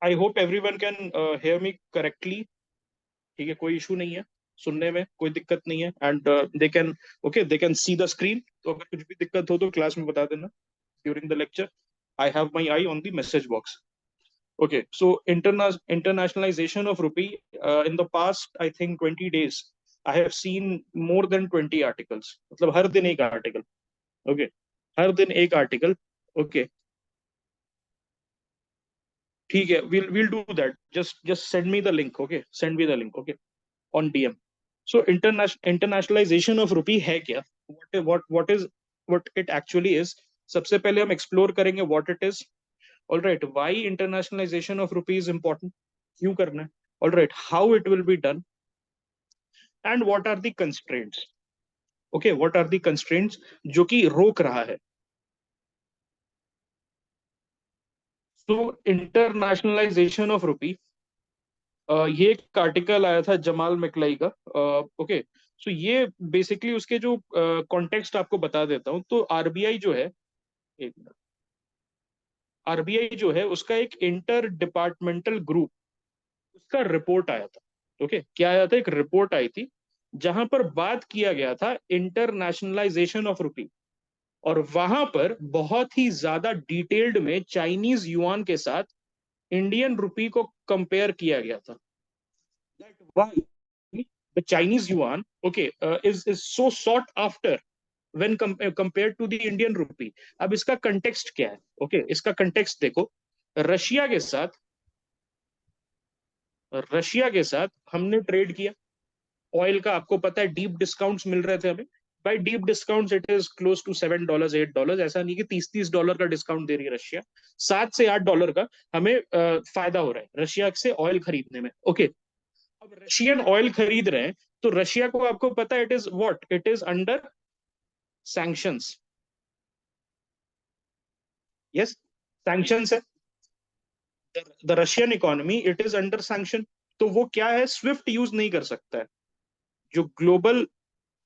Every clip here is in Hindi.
I hope everyone can hear me correctly. ठीक है, कोई इशू नहीं है, सुनने में कोई दिक्कत नहीं है। And they can, okay, they can see the screen. तो अगर कुछ भी दिक्कत हो तो क्लास में बता देना during the lecture. I have my I on the message box. Okay, so internationalization of rupee, in the past, I think 20 days, I have seen more than 20 articles. मतलब हर दिन एक आर्टिकल। Okay, हर दिन एक आर्टिकल। Okay, ठीक है, we'll do that. Just send me the link. Okay, send me the link. Okay, on DM. So internationalization of rupee है क्या? What it actually is? सबसे पहले हम explore करेंगे what it is. All right, why internationalization of rupee is important? क्यों करना है? All right, how it will be done? And what are the constraints? Okay, what are the constraints जो कि रोक रहा है? So internationalization of rupee, ये एक आर्टिकल आया था जमाल मैकलाई का। ओके, सो ये बेसिकली उसके जो कॉन्टेक्स्ट आपको बता देता हूँ। तो आरबीआई जो है, एक मिनट, आरबीआई जो है उसका एक इंटर डिपार्टमेंटल ग्रुप, उसका रिपोर्ट आया था। ओके, क्या आया था? एक रिपोर्ट आई थी जहां पर बात किया गया था इंटरनेशनलाइजेशन ऑफ रुपी। और वहां पर बहुत ही ज्यादा डिटेल्ड में चाइनीज युआन के साथ इंडियन रुपी को कंपेयर किया गया था। That why the Chinese yuan, okay, is so sought after when compared to the Indian rupee. अब इसका कंटेक्स्ट क्या है? ओके, इसका कंटेक्स्ट देखो। रशिया के साथ रशिया के साथ हमने ट्रेड किया ऑयल का। आपको पता है डीप डिस्काउंट्स मिल रहे थे हमें। By deep discounts it is close to $7 $8। ऐसा नहीं कि 30-30 डॉलर का डिस्काउंट दे रही है रशिया। $7 से $8 का हमें फायदा हो रहा है रशिया से ऑयल खरीदने में। ओके, अब रशियन ऑयल खरीद रहे हैं तो रशिया को, आपको पता है, it is under sanctions. Yes, sanctions है। The Russian economy it is under sanction. तो वो क्या है, स्विफ्ट यूज नहीं कर सकता है। जो ग्लोबल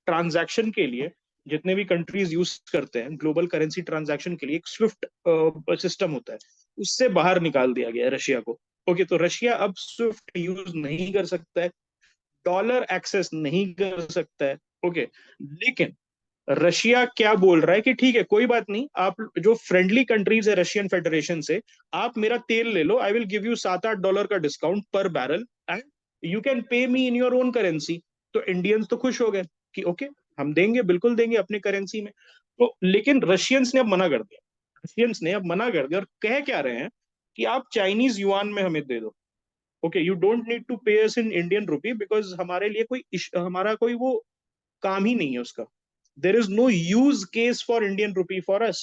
ट्रांजैक्शन के लिए जितने भी कंट्रीज यूज करते हैं ग्लोबल करेंसी ट्रांजैक्शन के लिए, एक स्विफ्ट सिस्टम होता है, उससे बाहर निकाल दिया गया है रशिया को। ओके, तो रशिया अब स्विफ्ट यूज नहीं कर सकता है, डॉलर एक्सेस नहीं कर सकता है। ओके, लेकिन रशिया क्या बोल रहा है कि ठीक है, कोई बात नहीं, आप जो फ्रेंडली कंट्रीज है रशियन फेडरेशन से, आप मेरा तेल ले लो, आई विल गिव यू $7-8 का डिस्काउंट पर बैरल, एंड यू कैन पे मी इन योर ओन करेंसी। तो इंडियंस तो खुश हो गए कि ओके, हम देंगे, बिल्कुल देंगे अपनी करेंसी में। तो लेकिन रशियंस ने अब मना कर दिया। रशियंस ने अब मना कर दिया और कह क्या रहे हैं कि आप चाइनीज युआन में हमें दे दो। Okay, you don't need to pay us in Indian rupee, because हमारे लिए हमारा कोई वो काम ही नहीं है उसका। There is no use case for Indian rupee for us.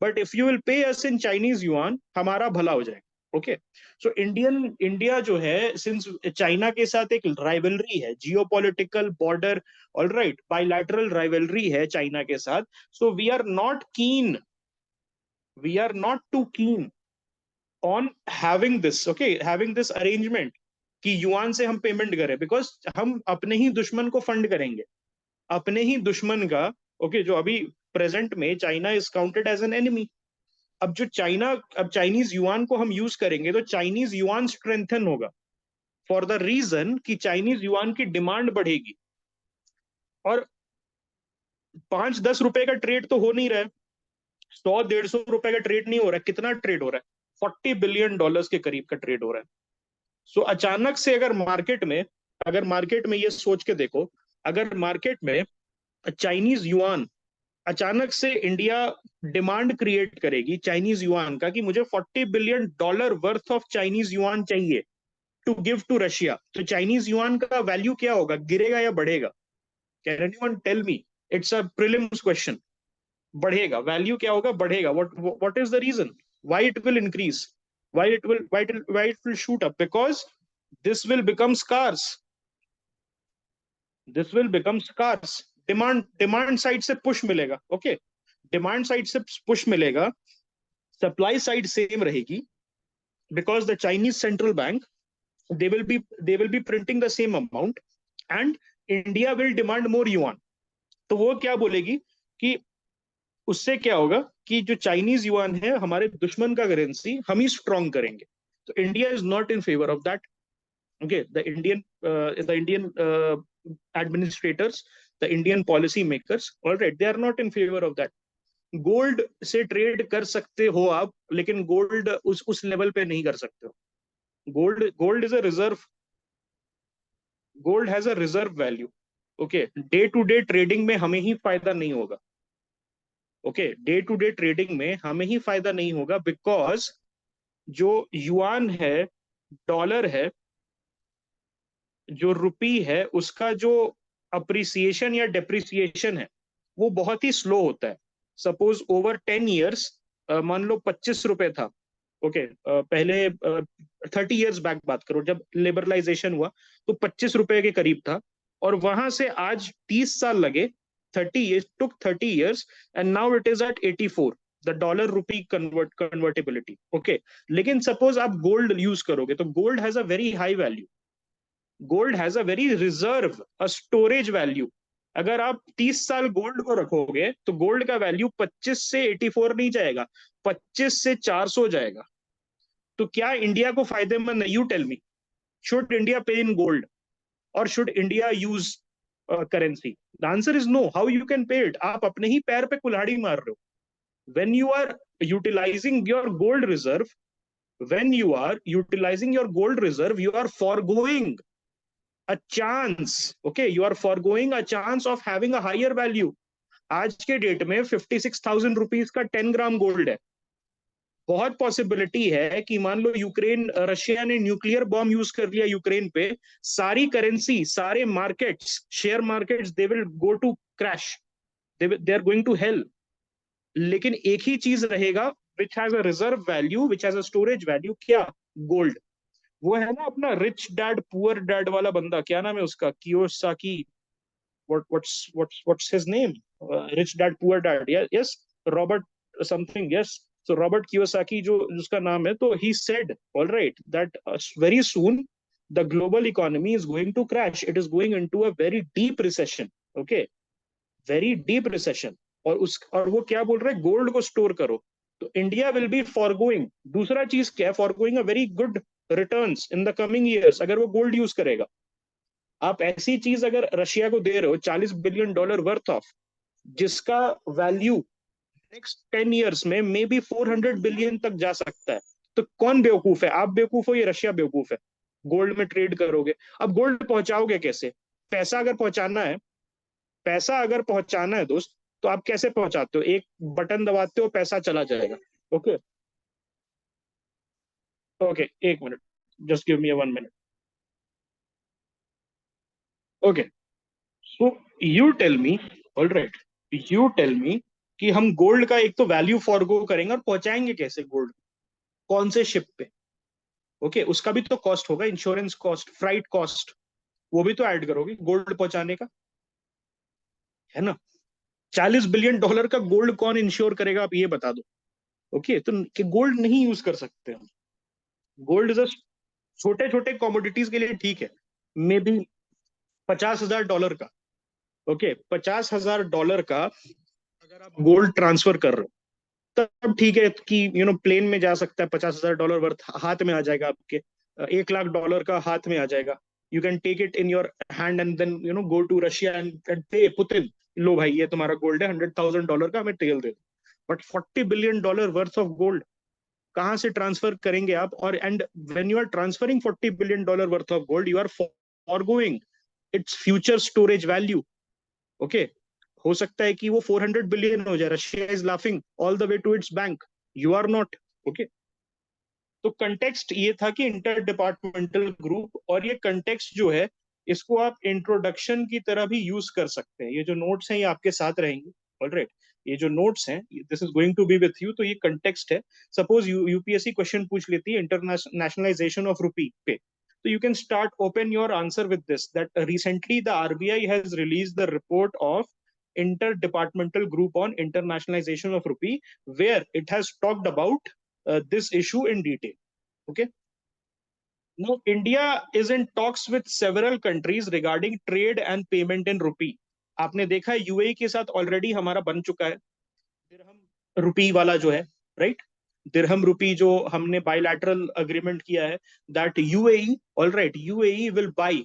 But if you will pay us in Chinese yuan, हमारा भला हो जाएगा। ओके, सो इंडिया जो है, सिंस चाइना के साथ एक राइवलरी है, geopolitical border, all right, bilateral rivalry है चाइना के साथ। So we are not too keen on having this arrangement कि युआन से हम पेमेंट करें, बिकॉज हम अपने ही दुश्मन को फंड करेंगे, अपने ही दुश्मन का। ओके, जो अभी प्रेजेंट में China is counted as an enemy. अब चाइनीज युआन को हम यूज करेंगे तो चाइनीज युआन स्ट्रेंथन होगा, फॉर द रीजन कि चाइनीज युआन की डिमांड बढ़ेगी। और 5-10 रुपए का ट्रेड तो हो नहीं रहा है, 100-150 रुपए का ट्रेड नहीं हो रहा है। कितना ट्रेड हो रहा है? $40 बिलियन के करीब का ट्रेड हो रहा है। सो अचानक से अगर मार्केट में ये सोच के देखो, अगर मार्केट में चाइनीज युआन अचानक से इंडिया डिमांड क्रिएट करेगी चाइनीज युआन का कि मुझे $40 billion worth of Chinese yuan चाहिए टू गिव टू रशिया, तो चाइनीज युआन का वैल्यू क्या होगा? गिरेगा या बढ़ेगा? Can anyone tell me? It's a prelims question. बढ़ेगा। वैल्यू क्या होगा? बढ़ेगा। What is the reason why it will increase? Why it will shoot up? Because this will become scarce. This will become scarce. Demand side से पुश मिलेगा। ओके, डिमांड साइड से पुश मिलेगा, सप्लाई साइड सेम रहेगी, because the Chinese central bank, they will be printing the same amount, and India will demand more yuan। तो वो क्या बोलेगी कि उससे क्या होगा कि जो चाइनीज युआन है हमारे दुश्मन का करेंसी, हम ही स्ट्रॉन्ग करेंगे। So India is not in favor of that. Okay, the Indian administrators, the Indian policy makers, all right, they are not in favor of that. Gold से ट्रेड कर सकते हो आप, लेकिन गोल्ड उस लेवल पे नहीं कर सकते हो. Gold is a reserve. Gold has a reserve value. Okay, day to day trading में हमें ही फायदा नहीं होगा. Okay, day to day trading में हमें ही फायदा नहीं होगा, बिकॉज जो युआन है, डॉलर है, जो रुपी है, उसका जो अप्रिसिएशन या डेप्रिसिएशन है वो बहुत ही स्लो होता है. सपोज ओवर 10 ईयर्स, मान लो 25 रुपए था. ओके, पहले 30 ईयर्स बैक बात करो, जब लिबरलाइजेशन हुआ तो 25 रुपए के करीब था, और वहां से आज 30 साल लगे. 30 years took 30 years, and now it is at 84, the dollar rupee convertibility. Okay, लेकिन सपोज आप गोल्ड यूज करोगे तो gold has a very high value. Gold has a very reserve, a storage value. अगर आप 30 साल गोल्ड को रखोगे तो गोल्ड का वैल्यू 25 से 84 नहीं जाएगा, 25 से 400 जाएगा. तो क्या इंडिया को फायदेमंद है? You tell me. Should India pay in gold और should India use currency? The answer is no. How you can pay it? आप अपने ही पैर पे कुल्हाड़ी मार रहे हो. when you are utilizing your gold reserve when you are utilizing your gold reserve, you are foregoing a chance. Okay, you are foregoing a chance of having a higher value. आज के डेट में 56,000 रुपीज का 10 ग्राम गोल्ड है. बहुत पॉसिबिलिटी है कि मान लो यूक्रेन, रशिया ने न्यूक्लियर बॉम्ब यूज कर लिया यूक्रेन पे, सारी करेंसी, सारे markets, share markets, they will go to crash, they are going to hell. लेकिन एक ही चीज रहेगा which has a reserve value, which has a storage value. क्या? गोल्ड. वो है ना अपना रिच डैड पुअर डैड वाला बंदा, क्या नाम है उसका? Kiyosaki. what's his name? Rich Dad Poor Dad. Yes, Robert something. Yes, so Robert Kiyosaki, जो जिसका नाम है, तो he said, all right, that very soon the global economy is going to crash. It is going into a very deep recession. Okay, very deep recession. और वो क्या बोल रहे हैं? गोल्ड को स्टोर करो. तो इंडिया विल बी फॉरगोइंग. दूसरा चीज क्या है? Forgoing a very good returns in the coming years, अगर वो गोल्ड यूज करेगा. आप ऐसी चीज अगर रशिया को दे रहे हो, $40 बिलियन वर्थ ऑफ, जिसका वैल्यू नेक्स्ट 10 ईयर्स में मे बी 400 बिलियन तक जा सकता है, तो कौन बेवकूफ है? आप बेवकूफ हो, ये रशिया बेवकूफ है? गोल्ड में ट्रेड करोगे. अब गोल्ड पहुंचाओगे कैसे? पैसा अगर पहुंचाना है, पैसा अगर पहुंचाना है दोस्त, तो आप कैसे पहुंचाते हो? एक बटन दबाते हो, पैसा चला जाएगा. ओके ओके, एक minute, just give me 1 minute. Okay, so you tell me, all right, you tell me कि हम गोल्ड का एक तो वैल्यू फॉरगो करेंगे, और पहुंचाएंगे कैसे गोल्ड? कौन से शिप पे? ओके, उसका भी तो कॉस्ट होगा, इंश्योरेंस कॉस्ट, फ्राइट कॉस्ट, वो भी तो ऐड करोगे गोल्ड पहुंचाने का, है ना? $40 बिलियन का गोल्ड कौन इंश्योर करेगा? आप ये बता दो. ओके, तो कि गोल्ड नहीं यूज कर सकते हम. गोल्ड इज अ, छोटे छोटे कॉमोडिटीज के लिए ठीक है, मे बी $50,000 का. ओके, $50,000 का अगर आप गोल्ड ट्रांसफर कर रहे हो, तब ठीक है कि प्लेन में जा सकता है. $50,000 वर्थ हाथ में आ जाएगा आपके. $1 लाख का हाथ में आ जाएगा. You can take it in your hand and then go to Russia and pay Putin, लो भाई ये तुम्हारा गोल्ड है, $100,000 का, हमें तेल दे दो. But $40 billion worth of gold कहाँ से ट्रांसफर करेंगे आप? और and when you are transferring $40 billion worth of gold, you are forgoing its future storage value. Okay, हो सकता है कि वो 400 बिलियन हो जाए. Russia is laughing all the way to its bank, you are not. Okay, तो कंटेक्स्ट ये था कि इंटर डिपार्टमेंटल ग्रुप, और ये कंटेक्स्ट जो है, इसको आप इंट्रोडक्शन की तरह भी यूज कर सकते हैं. ये जो नोट्स हैं ये आपके साथ रहेंगे. ऑलराइट, ये जो नोट्स हैं, this is going to be with you. तो ये कंटेक्स्ट है. सपोज यूपीएससी क्वेश्चन पूछ लेती है इंटरनेशनलाइजेशन ऑफ रुपी पे, so you can start open your answer with this, that recently the RBI has released the report of interdepartmental group on internationalization of rupee, where it has talked about this issue in detail. Okay, now India is in talks with several countries regarding trade and payment in rupee. आपने देखा है यूएई के साथ ऑलरेडी हमारा बन चुका है दिरहम रुपी वाला जो है, राइट? दिरहम रुपी जो हमने बायलैटरल अग्रीमेंट किया है, that UAE, all right, UAE will buy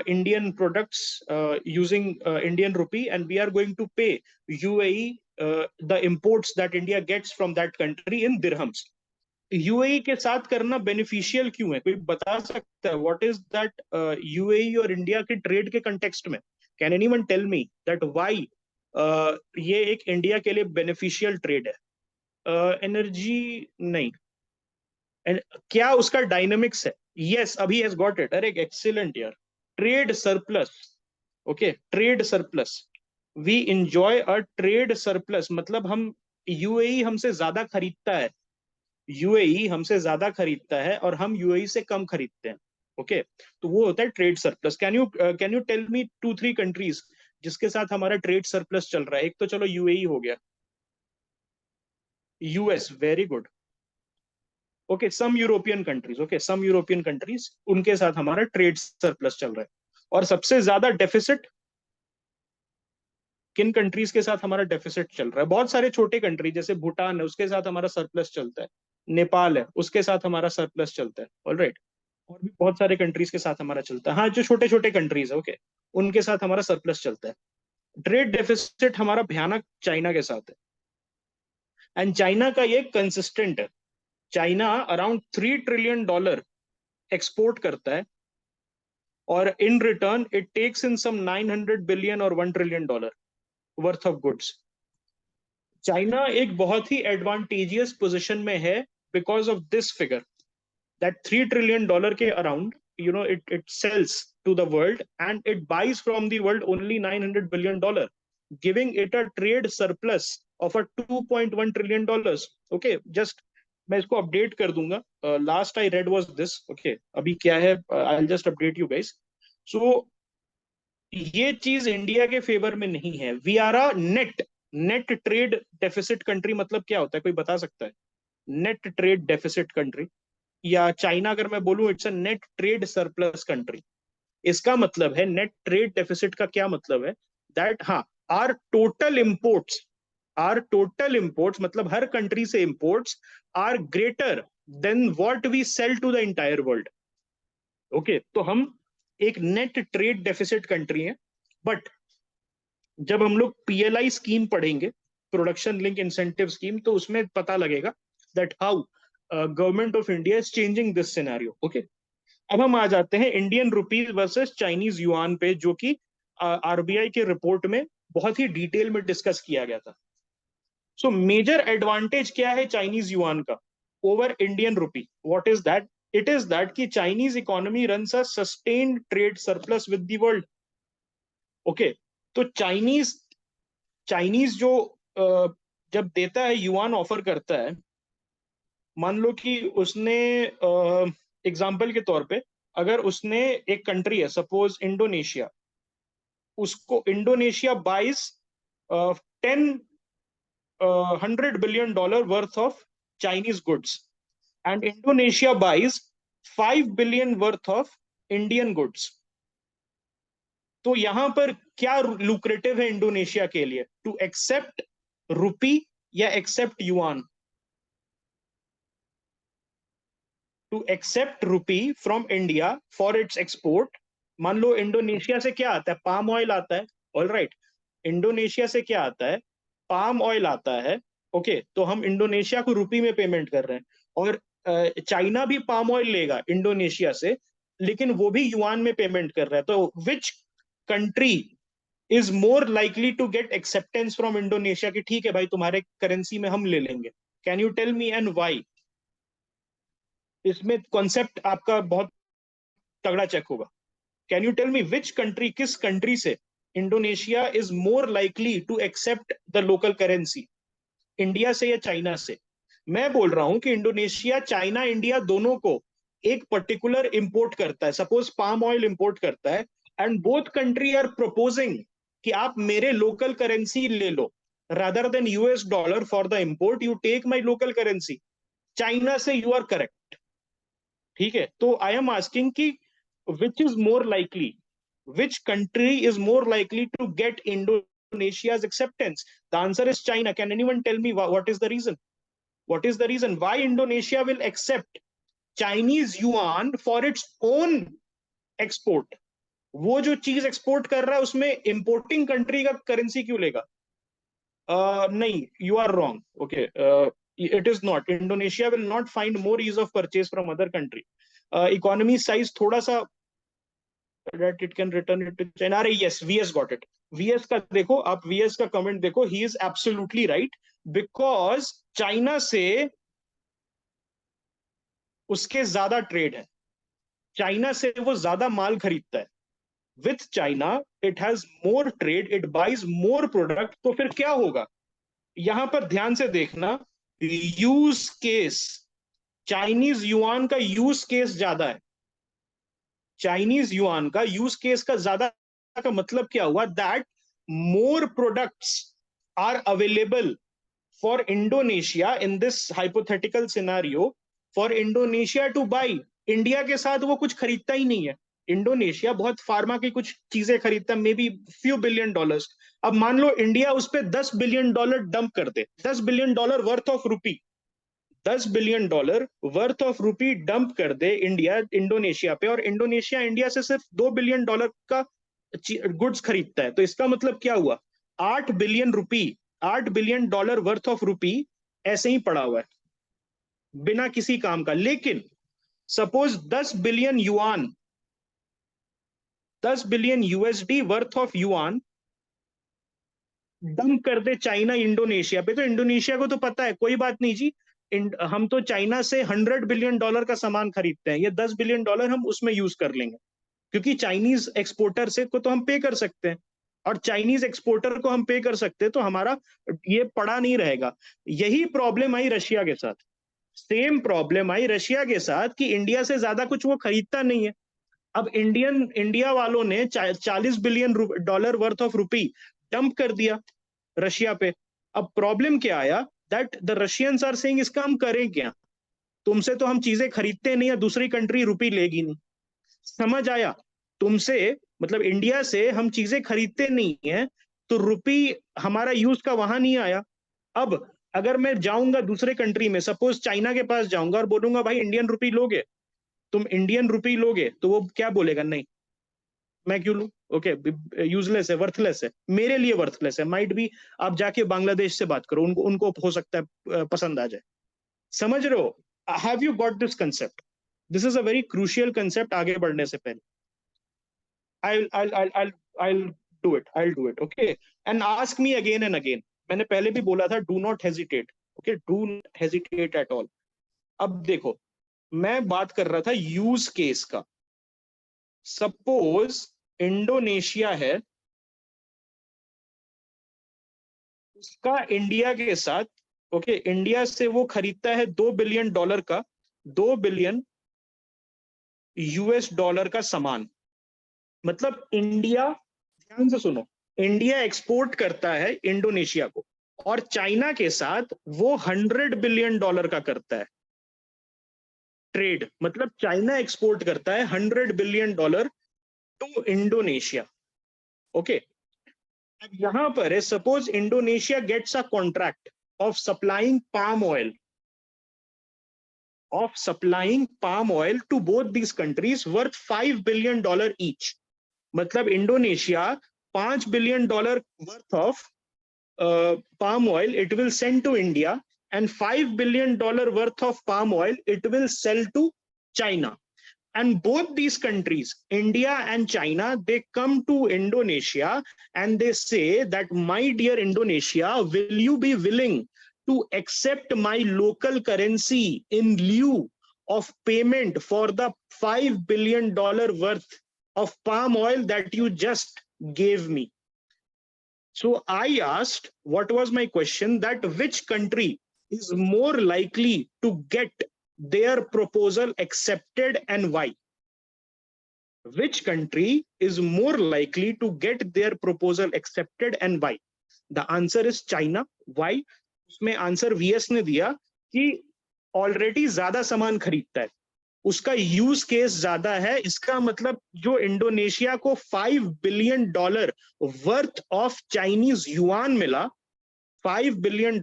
Indian products using Indian rupee, and we are going to pay UAE the imports that India gets from that country in dirhams. UAE के साथ करना बेनिफिशियल क्यों है? कोई बता सकता है व्हाट इज दैट यूएई और इंडिया के ट्रेड के कंटेक्स्ट में? Can anyone tell me that why ये एक इंडिया के लिए बेनिफिशियल ट्रेड है? एनर्जी नहीं। And क्या उसका डायनेमिक्स है? Yes, Abhi has got it. अरे एक्सीलेंट यार। Trade surplus, okay, trade surplus, we enjoy a trade surplus, मतलब हम, यूएई हमसे ज्यादा खरीदता है, यूएई हमसे ज्यादा खरीदता है और हम यूएई से कम खरीदते हैं। ओके, तो वो होता है trade surplus. Can you tell me 2-3 countries जिसके साथ हमारा ट्रेड सरप्लस चल रहा है? एक तो चलो यूएई हो गया, US, very good. Okay, some European countries, okay, some European countries, उनके साथ हमारा ट्रेड सरप्लस चल रहा है। और सबसे ज्यादा डेफिसिट किन कंट्रीज के साथ हमारा डेफिसिट चल रहा है? बहुत सारे छोटे कंट्री, जैसे भूटान है, उसके साथ हमारा सरप्लस चलता है। नेपाल है, उसके साथ हमारा सरप्लस चलता है। ऑलराइट, और भी बहुत सारे कंट्रीज के साथ हमारा चलता है। हाँ, जो छोटे छोटे कंट्रीज है, ओके, उनके साथ हमारा सरप्लस चलता है। ट्रेड डेफिसिट हमारा भयानक चाइना के साथ है, एंड चाइना का ये कंसिस्टेंट है। चाइना अराउंड $3 ट्रिलियन एक्सपोर्ट करता है, और in return it takes in some 900 billion और $1 trillion worth of goods. China एक बहुत ही एडवांटेजियस पोजिशन में है because of this figure, that $3 trillion के around, you know, it sells to the world and it buys from the world only $900 billion, giving it a trade surplus of a $2.1 trillion. okay, just मैं इसको अपडेट कर दूंगा। Last I read was this, okay, अभी क्या है, I will just update you guys. So ये चीज इंडिया के फेवर में नहीं है। We are a net trade deficit country. मतलब क्या होता है, कोई बता सकता है? नेट ट्रेड डेफिसिट कंट्री, या चाइना अगर मैं बोलूं it's a net trade surplus country. इसका मतलब है, नेट ट्रेड डेफिसिट का क्या मतलब है? दैट, हाँ, आर टोटल इंपोर्ट्स, मतलब हर कंट्री से imports are greater than what we sell to the entire world. Okay, तो हम एक नेट ट्रेड डेफिसिट कंट्री है। बट जब हम लोग पीएलआई स्कीम पढ़ेंगे, प्रोडक्शन लिंक इंसेंटिव स्कीम, तो उसमें पता लगेगा that how government of India is changing this scenario. Okay, अब हम आ जाते हैं Indian rupees versus Chinese yuan पे, जो कि आरबीआई के रिपोर्ट में बहुत ही डिटेल में डिस्कस किया गया था। सो मेजर एडवांटेज क्या है चाइनीज युआन का over Indian rupee? What is that? It is that कि Chinese economy runs a sustained trade surplus with the world. Okay, तो चाइनीज चाइनीज जो जब देता है, युआन ऑफर करता है, मान लो कि उसने एग्जाम्पल के तौर पे, अगर उसने, एक कंट्री है सपोज इंडोनेशिया, उसको Indonesia buys 100 billion dollar worth of Chinese goods, and Indonesia buys 5 billion worth of Indian goods. तो यहां पर क्या लुक्रेटिव है इंडोनेशिया के लिए? टू एक्सेप्ट रुपी या accept yuan? To accept rupee from India for its export. मान लो इंडोनेशिया से क्या आता है? पाम ऑयल आता है। ऑल राइट, इंडोनेशिया से क्या आता है? पाम ऑयल आता है। ओके, तो हम इंडोनेशिया को रुपी में पेमेंट कर रहे हैं, और चाइना भी पाम ऑयल लेगा इंडोनेशिया से, लेकिन वो भी युआन में पेमेंट कर रहा है। तो which country is more likely to get acceptance from Indonesia कि ठीक है भाई, तुम्हारे करेंसी में हम ले लेंगे? Can you tell me and why? इसमें कॉन्सेप्ट आपका बहुत तगड़ा चेक होगा। Can you tell me which country, किस कंट्री से Indonesia is more likely to accept the local currency? India से या चाइना से? मैं बोल रहा हूं कि इंडोनेशिया, चाइना, इंडिया दोनों को एक पर्टिकुलर इंपोर्ट करता है, सपोज पाम ऑयल इंपोर्ट करता है, and both country are proposing कि आप मेरे लोकल करेंसी ले लो, rather than US dollar for the import, you take my local currency. China से यू आर करेक्ट, ठीक है? तो आई एम आस्किंग कि which is more likely, which country is more likely to get Indonesia's acceptance? The answer is China. Can anyone tell me what is the reason? What is the reason why Indonesia will accept Chinese yuan for its own export? वो जो चीज एक्सपोर्ट कर रहा है उसमें इंपोर्टिंग कंट्री का करेंसी क्यों लेगा? नहीं, you are wrong. Okay, it is not. Indonesia will not find more ease of purchase from other country. Economy size थोड़ा सा that it can return it to China. अरे yes, VS got it. VS का देखो, आप VS का कमेंट देखो, he is absolutely right because China से उसके ज्यादा ट्रेड है, चाइना से वो ज्यादा माल खरीदता है. With China, it has more trade, it buys more product. तो फिर क्या होगा? यहां पर ध्यान से देखना, यूज केस, चाइनीज युआन का यूज केस ज्यादा है. चाइनीज युआन का यूज केस का ज्यादा का मतलब क्या हुआ? That more products are available for Indonesia in this hypothetical scenario, for Indonesia to buy. India के साथ वो कुछ खरीदता ही नहीं है. इंडोनेशिया बहुत फार्मा की कुछ चीजें खरीदता है, may be few billion dollars. अब मान लो इंडिया उस पर $10 बिलियन डंप कर दे, $10 billion worth of rupee, $10 billion worth of rupee dump कर दे इंडिया इंडोनेशिया पे, और इंडोनेशिया इंडिया से सिर्फ $2 बिलियन का गुड्स खरीदता है. तो इसका मतलब क्या हुआ? $8 बिलियन वर्थ ऑफ रुपी ऐसे ही पड़ा हुआ है बिना किसी काम का. लेकिन suppose 10 billion yuan, 10 billion USD worth of yuan dump कर दे चाइना इंडोनेशिया पे. तो इंडोनेशिया को तो पता है कोई बात नहीं जी, हम तो चाइना से $100 बिलियन का सामान खरीदते हैं, ये $10 बिलियन हम उसमें यूज कर लेंगे, क्योंकि चाइनीज एक्सपोर्टर से को तो हम पे कर सकते हैं, और चाइनीज एक्सपोर्टर को हम पे कर सकते हैं, तो हमारा ये पड़ा नहीं रहेगा. यही प्रॉब्लम आई रशिया के साथ, सेम प्रॉब्लम आई रशिया के साथ कि इंडिया से ज्यादा कुछ वो खरीदता नहीं है. अब इंडिया वालों ने $40 billion worth of rupee dump कर दिया रशिया पे. अब प्रॉब्लम क्या आया? That the Russians are saying इसका हम करें क्या? तुमसे तो हम चीजें खरीदते नहीं है, दूसरी कंट्री रुपी लेगी नहीं. समझ आया? तुमसे मतलब इंडिया से हम चीजें खरीदते नहीं है, तो रुपी हमारा यूज का वहां नहीं आया. अब अगर मैं जाऊंगा दूसरे कंट्री में, सपोज चाइना के पास जाऊंगा और बोलूंगा भाई इंडियन रुपी लोगे, तुम इंडियन रुपी लोगे, तो वो क्या बोलेगा? नहीं, मैं क्यों लूं? ओके, यूजलेस है, वर्थलेस है, मेरे लिए वर्थलेस है. माइट बी आप जाके बांग्लादेश से बात करो, उनको हो सकता है पसंद आ जाए. समझ रहे हो? Have you got this concept? This is a very crucial concept आगे बढ़ने से पहले. I'll do it, okay? And ask me again and again. मैंने पहले भी बोला था, do not hesitate, okay? Do not hesitate at all. अब देखो, मैं बात कर रहा था यूज केस का. सपोज इंडोनेशिया है, उसका इंडिया के साथ, ओके, इंडिया से वो खरीदता है $2 बिलियन का, $2 बिलियन US का सामान. मतलब इंडिया, ध्यान से सुनो, इंडिया एक्सपोर्ट करता है इंडोनेशिया को, और चाइना के साथ वो $100 बिलियन का करता है ट्रेड. मतलब चाइना एक्सपोर्ट करता है $100 बिलियन टू इंडोनेशिया. ओके, अब यहां पर है, suppose Indonesia gets a contract of supplying palm oil, to both these countries worth $5 billion each. मतलब Indonesia $5 billion worth of palm oil it will send to India, and $5 billion worth of palm oil it will sell to China. And both these countries, India and China, they come to Indonesia and they say that, my dear Indonesia, will you be willing to accept my local currency in lieu of payment for the $5 billion worth of palm oil that you just gave me? So I asked, what was my question? That which country is more likely to get their proposal accepted and why? Which country is more likely to get their proposal accepted and why? The answer is China. Why? उसमें आंसर VS ने दिया कि ऑलरेडी ज्यादा सामान खरीदता है, उसका यूज केस ज्यादा है. इसका मतलब जो इंडोनेशिया को $5 billion worth of Chinese yuan मिला, $5 billion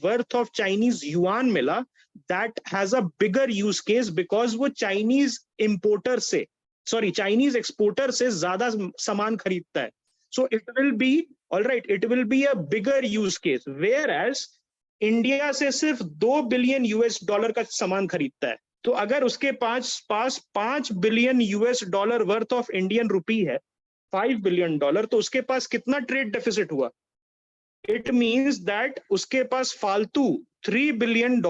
worth of Chinese yuan मिला, that has a bigger use case because वो Chinese importer से, sorry, Chinese exporter से ज्यादा सामान खरीदता है. So it will be, all right, it will be a bigger use case. Whereas India से सिर्फ $2 billion का सामान खरीदता है. तो अगर उसके पास $5 billion worth of Indian rupee है, $5 billion, तो उसके पास कितना ट्रेड डेफिसिट हुआ? इट मींस दैट उसके पास फालतू $3 billion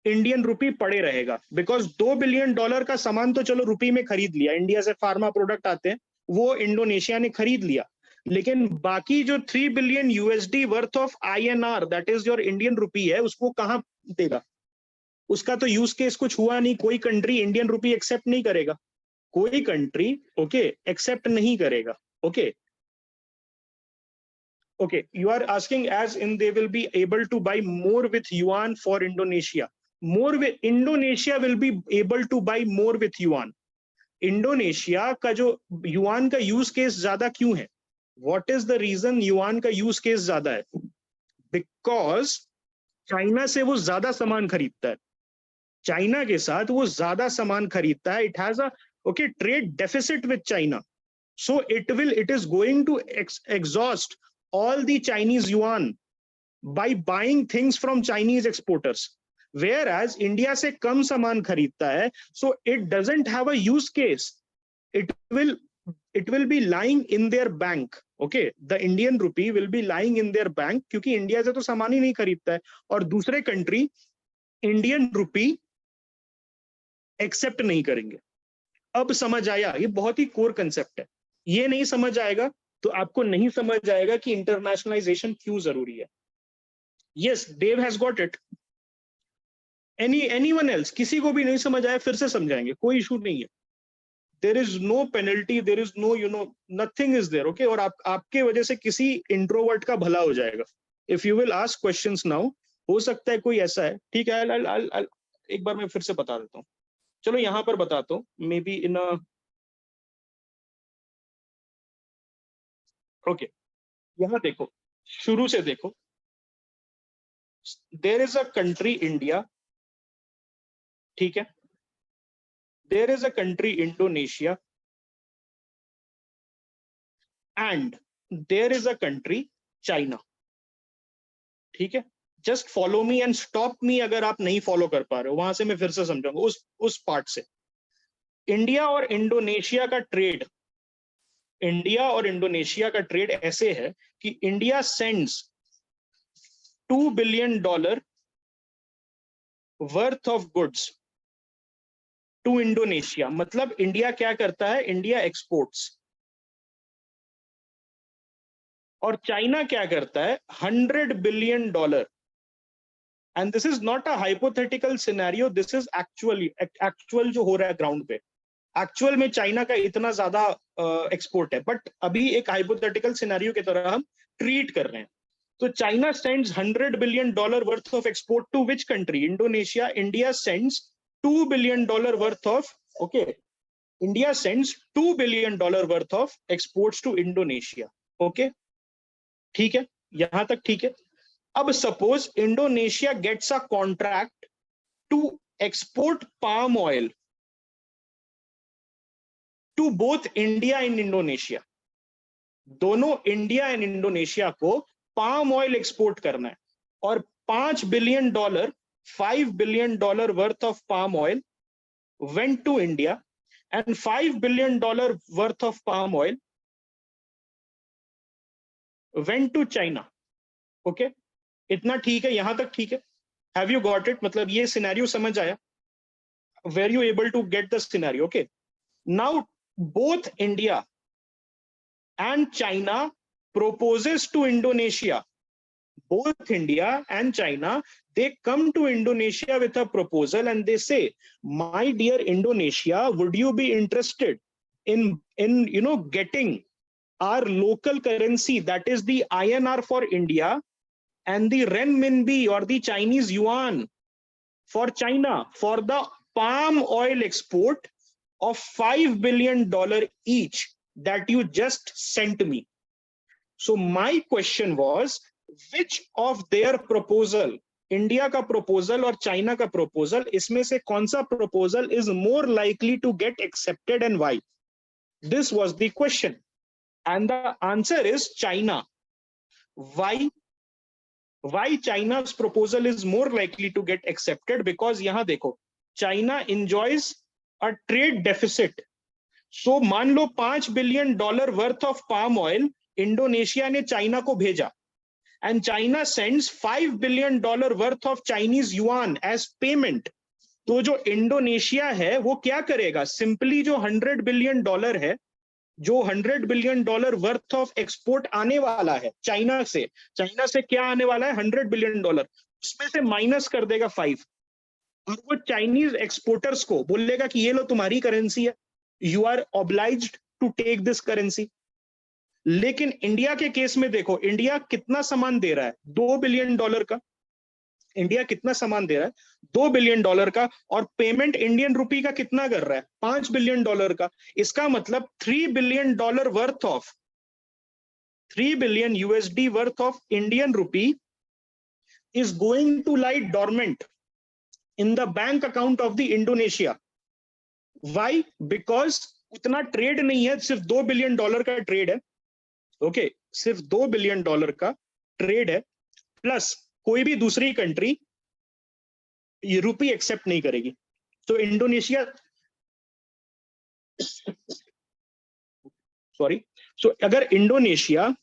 इंडियन रुपी पड़े रहेगा. बिकॉज $2 billion का सामान तो चलो रुपी में खरीद लिया, इंडिया से फार्मा प्रोडक्ट आते हैं, वो इंडोनेशिया ने खरीद लिया, लेकिन बाकी जो $3 billion worth of INR, that is your Indian rupee है, उसको कहां देगा? उसका तो यूज केस कुछ हुआ नहीं. कोई कंट्री इंडियन रुपी एक्सेप्ट नहीं करेगा, कोई कंट्री एक्सेप्ट नहीं करेगा. Okay, you are asking as in they will be able to buy more with yuan for Indonesia. Indonesia will be able to buy more with yuan. Indonesia का जो युआन का यूज केस ज्यादा क्यों है? What is the reason yuan का यूज केस ज्यादा है? बिकॉज चाइना से वो ज्यादा सामान खरीदता है, चाइना के साथ वो ज्यादा सामान खरीदता है. It has a trade deficit with China, so it is going to exhaust all the Chinese yuan by buying things from Chinese exporters. Whereas India से कम सामान खरीदता है, so it doesn't have a use case. It will be lying in their bank. Okay, the Indian rupee will be lying in their bank क्योंकि इंडिया से तो सामान ही नहीं खरीदता है, और दूसरे कंट्री इंडियन रुपी एक्सेप्ट नहीं करेंगे. अब समझ आया? ये बहुत ही कोर कंसेप्ट है. ये नहीं समझ आएगा तो आपको नहीं समझ आएगा कि इंटरनेशनलाइजेशन क्यों जरूरी है. Yes, Dev has got it. Anyone else, किसी को भी नहीं समझ आया फिर से समझाएंगे, कोई इशू नहीं है. There is no penalty, there is no nothing is there. Okay, और आपके वजह से किसी इंट्रोवर्ट का भला हो जाएगा. If you will ask questions now, हो सकता है कोई ऐसा है, ठीक है, एक बार मैं फिर से बता देता हूँ. चलो यहां पर बताता हूँ, may be in a okay, यहां देखो, शुरू से देखो. There is a country India, ठीक है, there is a country Indonesia, and there is a country China. ठीक है, just follow me and stop me अगर आप नहीं फॉलो कर पा रहे हो. वहां से मैं फिर से समझाऊंगा उस पार्ट से. इंडिया और इंडोनेशिया का ट्रेड, इंडिया और इंडोनेशिया का ट्रेड ऐसे है कि India sends $2 billion worth of goods to Indonesia. मतलब इंडिया क्या करता है? India exports. और चाइना क्या करता है? $100 billion. And this is not a hypothetical scenario, this is actual जो हो रहा है ग्राउंड पे. एक्चुअल में चाइना का इतना ज्यादा एक्सपोर्ट है, बट अभी एक हाइपोथेटिकल सिनेरियो की तरह हम ट्रीट कर रहे हैं. तो China sends $100 billion worth of export to which country? Indonesia. India sends $2 billion worth of India sends $2 billion worth of exports to Indonesia. Okay, ठीक है, यहां तक ठीक है. अब suppose Indonesia gets a contract to export palm oil to both India and Indonesia. दोनों इंडिया एंड इंडोनेशिया को पाम ऑयल एक्सपोर्ट करना है, और $5 billion, $5 billion worth of palm oil went to India, and $5 billion worth of palm oil went to China. Okay, इतना ठीक है, यहां तक ठीक है. Have you got it? मतलब ये सिनेरियो समझ आया? Were you able to get the scenario? Okay, now both India and China proposes to Indonesia. Both India and China, they come to Indonesia with a proposal and they say, my dear Indonesia, would you be interested in getting our local currency, that is the INR for India, and the renminbi or the Chinese yuan for China for the palm oil export of $5 billion each that you just sent me. So my question was, which of their proposal, India का प्रपोजल और चाइना का प्रपोजल, इसमें से कौन सा proposal is more likely to get accepted and why? This was the question. And the answer is China. Why? Why China's proposal is more likely to get accepted? Because यहाँ देखो, China enjoys a trade deficit. So मान लो $5 billion worth of palm oil Indonesia ने चाइना को भेजा, and China sends $5 billion worth of Chinese yuan as payment. तो जो इंडोनेशिया है वो क्या करेगा? सिंपली जो $100 billion है, जो $100 billion वर्थ ऑफ एक्सपोर्ट आने वाला है चाइना से क्या आने वाला है? $100 billion, उसमें से माइनस कर देगा 5, और वो चाइनीज एक्सपोर्टर्स को बोलेगा कि ये लो तुम्हारी करेंसी है, you are obliged to take this currency. लेकिन इंडिया के केस में देखो, इंडिया कितना सामान दे रहा है? $2 billion का. इंडिया कितना सामान दे रहा है? $2 billion का, और पेमेंट इंडियन रुपी का कितना कर रहा है? $5 billion का. इसका मतलब $3 billion worth of, $3 billion USD worth of Indian rupee is going to lie dormant in the bank account of the Indonesia. Why? Because उतना ट्रेड नहीं है, सिर्फ $2 billion का ट्रेड है. ओके, सिर्फ $2 billion का ट्रेड है, प्लस कोई भी दूसरी कंट्री ये रुपी एक्सेप्ट नहीं करेगी. तो इंडोनेशिया, सॉरी, सो अगर इंडोनेशिया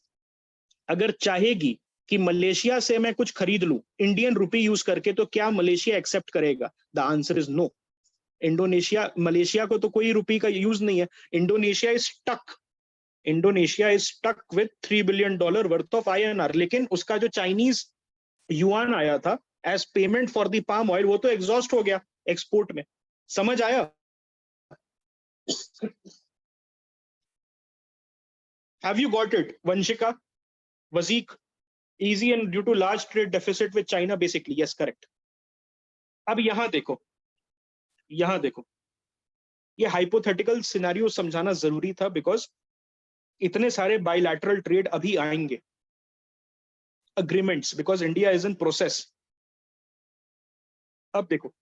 अगर चाहेगी कि मलेशिया से मैं कुछ खरीद लूं इंडियन रुपी यूज करके, तो क्या मलेशिया एक्सेप्ट करेगा? The answer is no. Malaysia को तो कोई रुपी का यूज नहीं है. Indonesia is stuck with $3 billion worth of INR. लेकिन उसका जो चाइनीज युआन आया था as payment for the palm oil, वो तो एग्जॉस्ट हो गया एक्सपोर्ट में. समझ आया? Have you got it, Vanshika, वजीक? Easy and due to large trade deficit with China, basically. Yes, correct. अब यहां देखो, ये हाइपोथेटिकल सिनेरियो समझाना जरूरी था, बिकॉज इतने सारे बायलैटरल ट्रेड अभी आएंगे, agreements, because India is in process. अब देखो,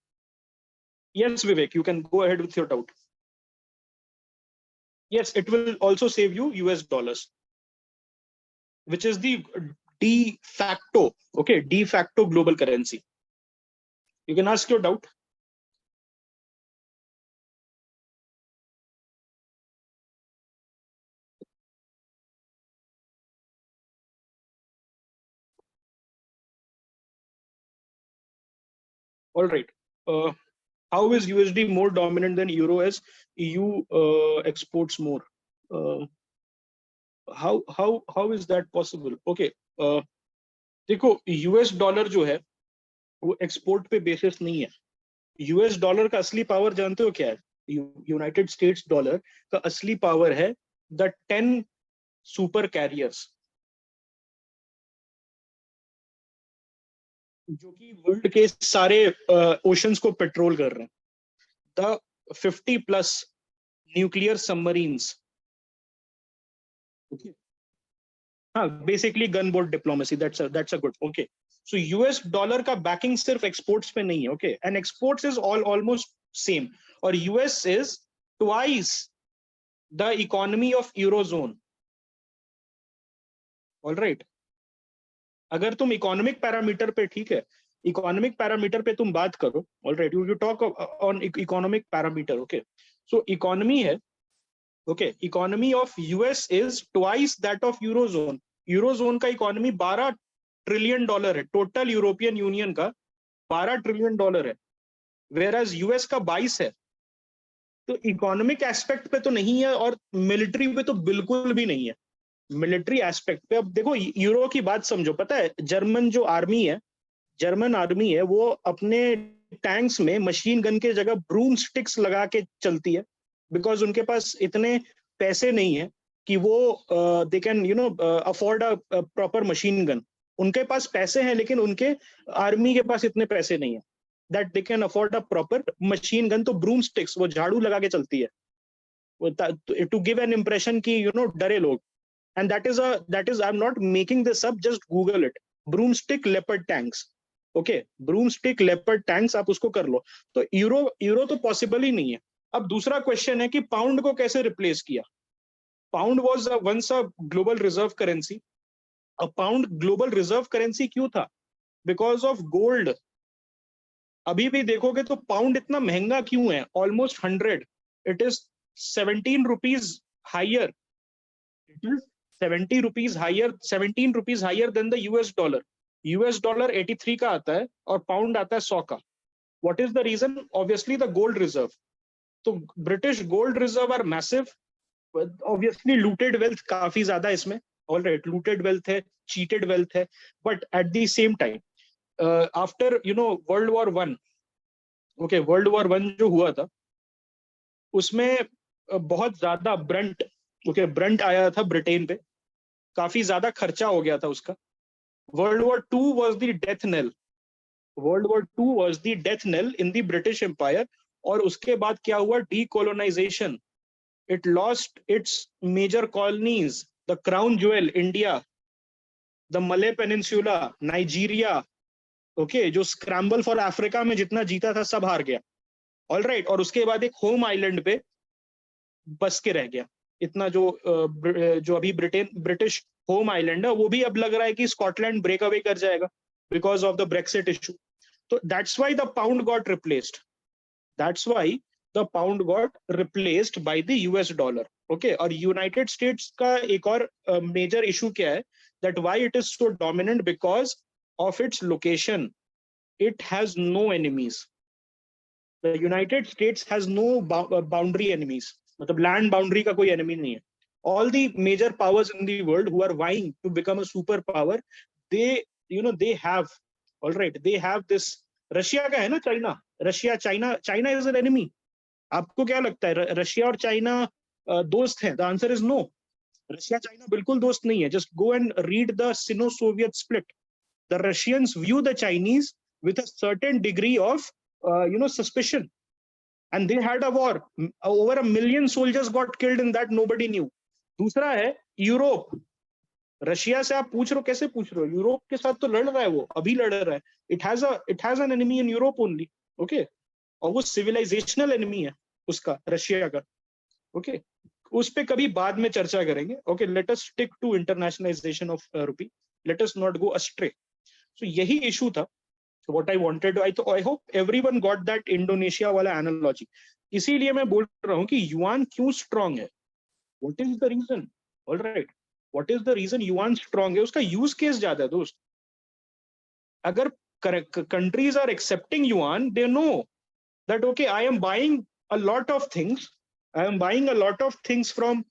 yes Vivek, you can go ahead with your doubt. Yes, it will also save you US dollars, which is the de facto global currency. You can ask your doubt. All right. How is USD more dominant than euro as EU exports more? How is that possible? Okay. देखो, US डॉलर जो है वो एक्सपोर्ट पे बेसिस नहीं है. US डॉलर का असली पावर जानते हो क्या है? यूनाइटेड स्टेट्स डॉलर का असली पावर है द 10 सुपर कैरियर्स, जो कि वर्ल्ड के सारे ओशंस को पेट्रोल कर रहे हैं. The 50+ nuclear submarines. हाँ, basically gun board diplomacy. That's a good. Okay, so US dollar का बैकिंग सिर्फ एक्सपोर्ट्स पे नहीं है. Okay, and exports is almost same, और US is twice the economy of eurozone. Alright, अगर तुम इकोनॉमिक पैरामीटर पे, ठीक है, इकोनॉमिक पैरामीटर पे तुम बात करो, alright, you talk on economic parameter. Okay, so economy है, okay, economy of US is twice that of eurozone. Eurozone का इकोनॉमी $12 ट्रिलियन है, टोटल यूरोपियन यूनियन का $12 ट्रिलियन है, वेयरएज यूएस का 22 है. तो इकोनॉमिक एस्पेक्ट पे तो नहीं है, और मिलिट्री पे तो बिल्कुल भी नहीं है. मिलिट्री एस्पेक्ट पे अब देखो, यूरो की बात समझो. पता है, जर्मन आर्मी है वो अपने टैंक्स में मशीन गन के जगह ब्रूम स्टिक्स लगा के चलती है, बिकॉज उनके पास इतने पैसे नहीं है कि वो they can afford a proper machine gun. उनके पास पैसे हैं, लेकिन उनके आर्मी के पास इतने पैसे नहीं है that they can afford a proper machine gun. तो ब्रूम स्टिक्स, वो झाड़ू लगा के चलती है, टू गिव एन इम्प्रेशन कि डरे लोग. and that is I'm not making this up, just Google it. Broomstick leopard tanks. Okay, broomstick leopard tanks आप उसको कर लो. तो यूरो तो पॉसिबल ही नहीं है. अब दूसरा क्वेश्चन है कि पाउंड को कैसे रिप्लेस किया. Pound was once a global reserve currency. A pound global reserve currency क्यों था? Because of gold. अभी भी देखोगे तो पाउंड इतना महंगा क्यों है? Almost 100. It is 17 rupees higher. It is 70 rupees higher, 17 rupees higher than the US dollar. US dollar 83 का आता है और पाउंड आता है 100 का. What is the reason? Obviously the gold reserve. तो British gold reserve are massive. Obviously looted wealth काफी ज्यादा इसमें. ऑल राइट, लूटेड वेल्थ है, चीटेड वेल्थ है, but at the same time after world war one, okay, world war one जो हुआ था उसमें बहुत ज्यादा ब्रंट, ओके, ब्रंट आया था ब्रिटेन पे. काफी ज्यादा खर्चा हो गया था उसका. World war two was the death nail. World war two was the death nail in the British empire. और उसके बाद क्या हुआ? Decolonization. It lost its major colonies, the crown jewel India, the Malay peninsula, Nigeria, okay, जो स्क्रैम्बल फॉर अफ्रीका में जितना जीता था सब हार गया. All right. और उसके बाद एक होम आइलैंड पे बस के रह गया. इतना जो अभी ब्रिटिश होम आइलैंड है वो भी अब लग रहा है कि स्कॉटलैंड ब्रेक अवे कर जाएगा because of the Brexit issue. तो that's why the pound got replaced. That's why the pound got replaced by the US dollar. Okay. और यूनाइटेड स्टेट्स का एक और मेजर इशू क्या है? That why it is so dominant? Because of its location. It has no enemies. The United States has no boundary enemies. मतलब लैंड बाउंड्री का कोई एनिमी नहीं है. All the major powers in the world who are vying to become a superpower, they have, all right, they have this. Russia का है ना China. China is an enemy. आपको क्या लगता है रशिया और चाइना दोस्त हैं? The answer is no. Russia China बिल्कुल दोस्त नहीं है. Just go and read the Sino-Soviet split. The Russians view the Chinese with a certain degree of suspicion, and they had a war. Over 1 million soldiers got killed in that. Nobody knew. दूसरा है यूरोप. रशिया से आप पूछ रहे हो, कैसे पूछ रहे हो? यूरोप के साथ तो लड़ रहा है वो, अभी लड़ रहा है. It has an enemy in Europe only. Okay. और वो सिविलाइजेशनल एनिमी है उसका, रशिया का. ओके. उस पे कभी बाद में चर्चा करेंगे. Okay, let us stick to internationalisation of rupee. Let us not go astray. So यही इशू था. What I wanted, I hope everyone got that Indonesia वाला एनालॉजी. इसीलिए मैं बोल रहा हूँ कि युआन क्यों स्ट्रांग है. What is the reason? All right. What is the reason yuan strong है? उसका use case ज्यादा है दोस्त. अगर countries are accepting yuan, they know that okay, I am buying a lot of things. I am buying a lot of things from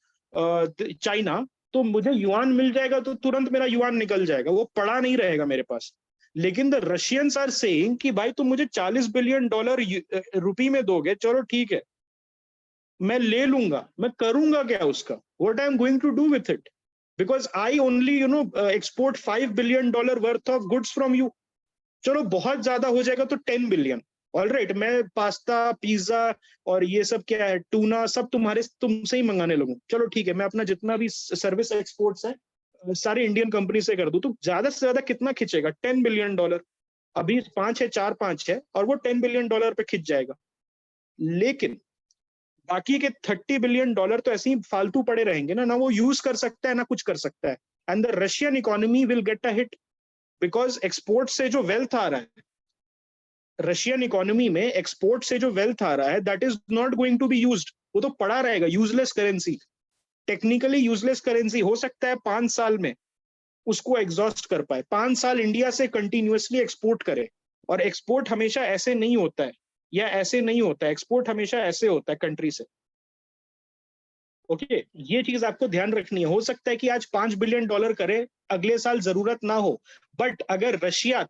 China. तो मुझे yuan मिल जाएगा तो तुरंत मेरा yuan निकल जाएगा, वो पड़ा नहीं रहेगा मेरे पास. लेकिन द रशियंस आर सेइंग कि भाई तुम मुझे $40 बिलियन रुपी में दोगे, चलो ठीक है, मैं ले लूंगा, मैं करूंगा क्या उसका? What I am going to do with it? Because I only export $5 billion worth of goods from you. चलो बहुत ज्यादा हो जाएगा तो 10 बिलियन. ऑल राइट, मैं पास्ता, पिज्जा और ये सब क्या है, टूना, सब तुमसे ही मंगाने लगूं. चलो ठीक है, मैं अपना जितना भी सर्विस एक्सपोर्ट्स है सारे इंडियन कंपनी से कर दूं. तो ज्यादा से ज्यादा कितना खिंचेगा? $10 बिलियन. अभी 5 है, 4-5 है, और वो $10 बिलियन पे खिंच जाएगा. लेकिन बाकी के $30 बिलियन तो ऐसे ही फालतू पड़े रहेंगे ना वो यूज कर सकता है ना कुछ कर सकता है. And the Russian economy will get a hit because export से जो वेल्थ आ रहा है, रशियन इकोनॉमी में एक्सपोर्ट से जो वेल्थ आ रहा है, that is not going to be used. वो तो पड़ा रहेगा, useless currency, technically useless currency. हो सकता है 5 साल में उसको एग्जॉस्ट कर पाए. 5 साल इंडिया से कंटिन्यूअसली एक्सपोर्ट करे. और एक्सपोर्ट हमेशा ऐसे नहीं होता है, या ऐसे नहीं होता है. एक्सपोर्ट हमेशा ऐसे होता है कंट्री से. ओके, ये चीज आपको ध्यान रखनी है. हो सकता है कि आज $5 बिलियन करे, अगले साल जरूरत ना हो. बट अगर Russia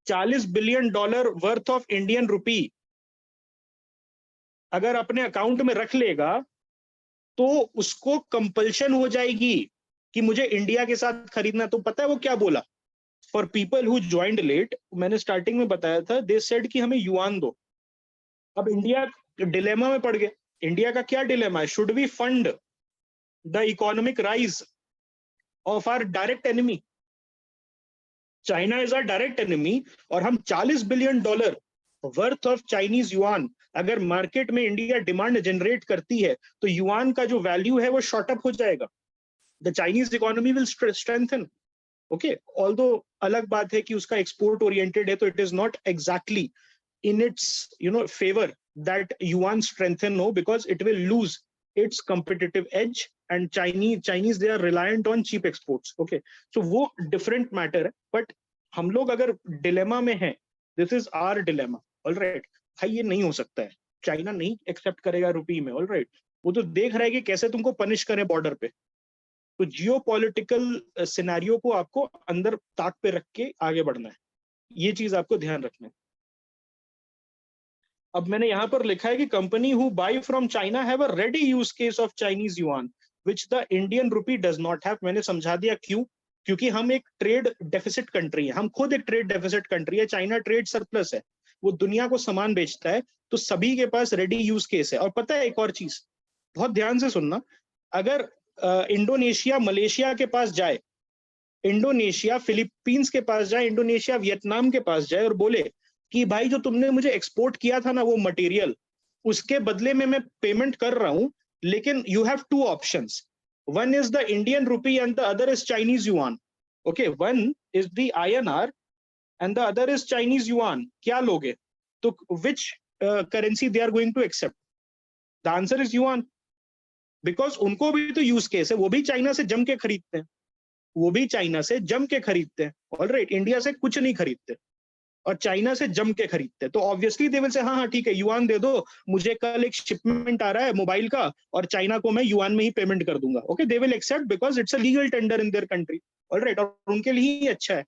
$40 billion worth of Indian rupee अगर अपने अकाउंट में रख लेगा, तो उसको कंपल्शन हो जाएगी कि मुझे इंडिया के साथ खरीदना. तो पता है वो क्या बोला? For people who joined late, मैंने स्टार्टिंग में बताया था, दे सेड कि हमें युआन दो. अब इंडिया डिलेमा में पड़ गया. इंडिया का क्या डिलेमा है? Should we fund the economic rise of our direct enemy. China is our direct enemy, और हम $40 billion worth of Chinese yuan अगर मार्केट में इंडिया डिमांड जनरेट करती है तो युआन का जो वैल्यू है वो शॉर्ट अप हो जाएगा. The Chinese economy will strengthen. Okay, although अलग बात है कि उसका एक्सपोर्ट ओरिएंटेड है, तो it is not exactly in its favor that yuan strengthen, no, because it will lose its competitive edge, and Chinese they are reliant on cheap exports. Okay, so वो different matter है, but हम लोग अगर dilemma में हैं, this is our dilemma, all right. भाई ये नहीं हो सकता है, चाइना नहीं एक्सेप्ट करेगा रुपी में, all right. वो तो देख रहा है कि कैसे तुमको पनिश करें बॉर्डर पे. तो जियोपॉलिटिकल सिनेरियो को आपको अंदर ताक पे रख के आगे बढ़ना है, ये चीज आपको ध्यान रखना है. अब मैंने यहां पर लिखा है कि company who buy from China have a ready use case of Chinese yuan which the Indian rupee does not have. मैंने समझा दिया क्यों, क्योंकि हम एक ट्रेड डेफिसिट कंट्री है, हम खुद एक ट्रेड डेफिसिट कंट्री है, चाइना ट्रेड सरप्लस है, वो दुनिया को सामान बेचता है, तो सभी के पास रेडी यूज केस है. और पता है एक और चीज, बहुत ध्यान से सुनना, अगर इंडोनेशिया मलेशिया के पास जाए, इंडोनेशिया फिलीपींस के पास जाए, इंडोनेशिया वियतनाम के पास जाए और बोले कि भाई जो तुमने मुझे एक्सपोर्ट किया था ना वो मटेरियल, उसके बदले में मैं पेमेंट कर रहा हूं, लेकिन you have two options, one is the Indian rupee and the other is Chinese yuan. Okay, one is the INR and the other is Chinese yuan. क्या लोगे? तो which currency they are going to accept? The answer is yuan, because उनको भी तो यूज केस है, वो भी चाइना से जम के खरीदते हैं, वो भी चाइना से जम के खरीदते हैं. ऑलराइट, इंडिया से कुछ नहीं खरीदते और चाइना से जम के खरीदते हैं, तो ऑब्वियसली दे विल से हाँ हाँ ठीक है, युआन दे दो मुझे, कल एक शिपमेंट आ रहा है मोबाइल का और चाइना को मैं युआन में ही पेमेंट कर दूंगा. Okay, they will accept because it's a legal tender in their country. Alright, और उनके लिए ही अच्छा है.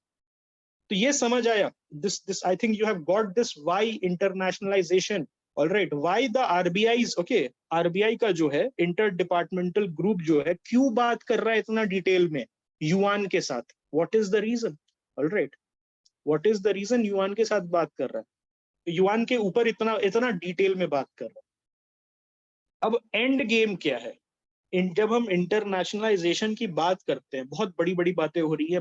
तो ये समझ आया, this I think you have got this, why internationalisation. Alright, why the RBI's. Okay, RBI का जो है इंटर डिपार्टमेंटल ग्रुप जो है क्यों बात कर रहा है इतना डिटेल में युआन के साथ, what is the reason? Alright, what is the reason yuan के साथ बात कर रहा है, युआन के ऊपर इतना इतना डिटेल में बात कर रहा है. अब एंड गेम क्या है? जब हम इंटरनेशनलाइजेशन की बात करते हैं, बहुत बड़ी बड़ी बातें हो रही है.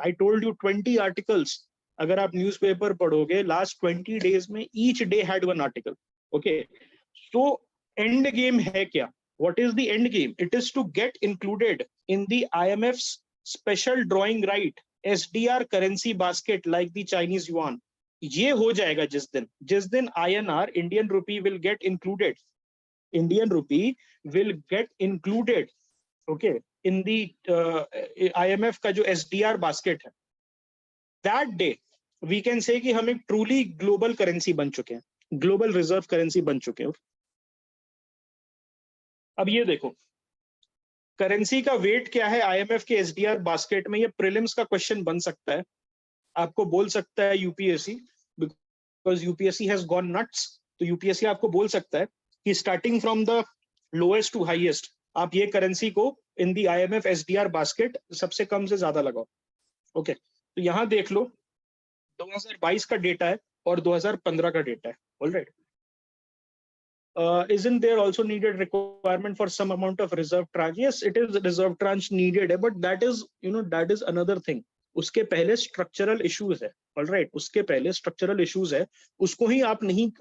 आई टोल्ड यू 20 आर्टिकल्स, अगर आप न्यूज़पेपर पढ़ोगे लास्ट 20 डेज में, each day had one article. Okay, so end game है क्या? What is the end game? It is to get included in the IMF's special drawing right SDR currency basket like the Chinese yuan. ये हो जाएगा जिस दिन INR, Indian rupee, will get included, Indian rupee will get included, okay, in the IMF का जो SDR basket है, that day we can say कि हम एक truly global currency बन चुके हैं, global reserve currency बन चुके हैं. अब ये देखो करेंसी का वेट क्या है IMF के SDR बास्केट में, ये प्रीलिम्स का क्वेश्चन बन सकता है, आपको बोल सकता है UPSC, because UPSC has gone nuts. तो UPSC आपको बोल सकता है कि starting from the lowest to highest आप ये करेंसी को in the IMF SDR basket सबसे कम से ज्यादा लगाओ. ओके, तो यहां देख लो 2022 का डेटा है और 2015 का डेटा है. Alright, isn't there also needed requirement for some amount of reserve tranche? Yes, it is reserve tranche needed, but that is that is another thing. उसके पहले स्ट्रक्चरल इश्यूज है. ऑलराइट, उसके पहले स्ट्रक्चरल इश्यूज है, उसको ही आप नहीं,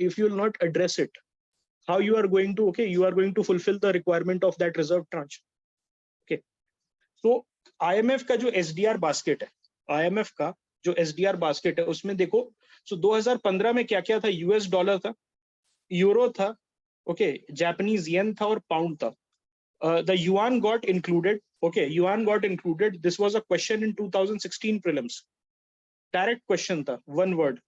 if you will not address it, how you are going to, okay, you are going to fulfill the requirement of that reserve tranche. Okay, so IMF का जो SDR basket है, IMF का जो SDR basket है, उसमें देखो, so 2015 में क्या क्या था? US डॉलर था, यूरो था, okay, जापानीज येन था और पाउंड था. The yuan got included. Okay, yuan got included. This was a question in 2016 prelims. Direct question था, one word,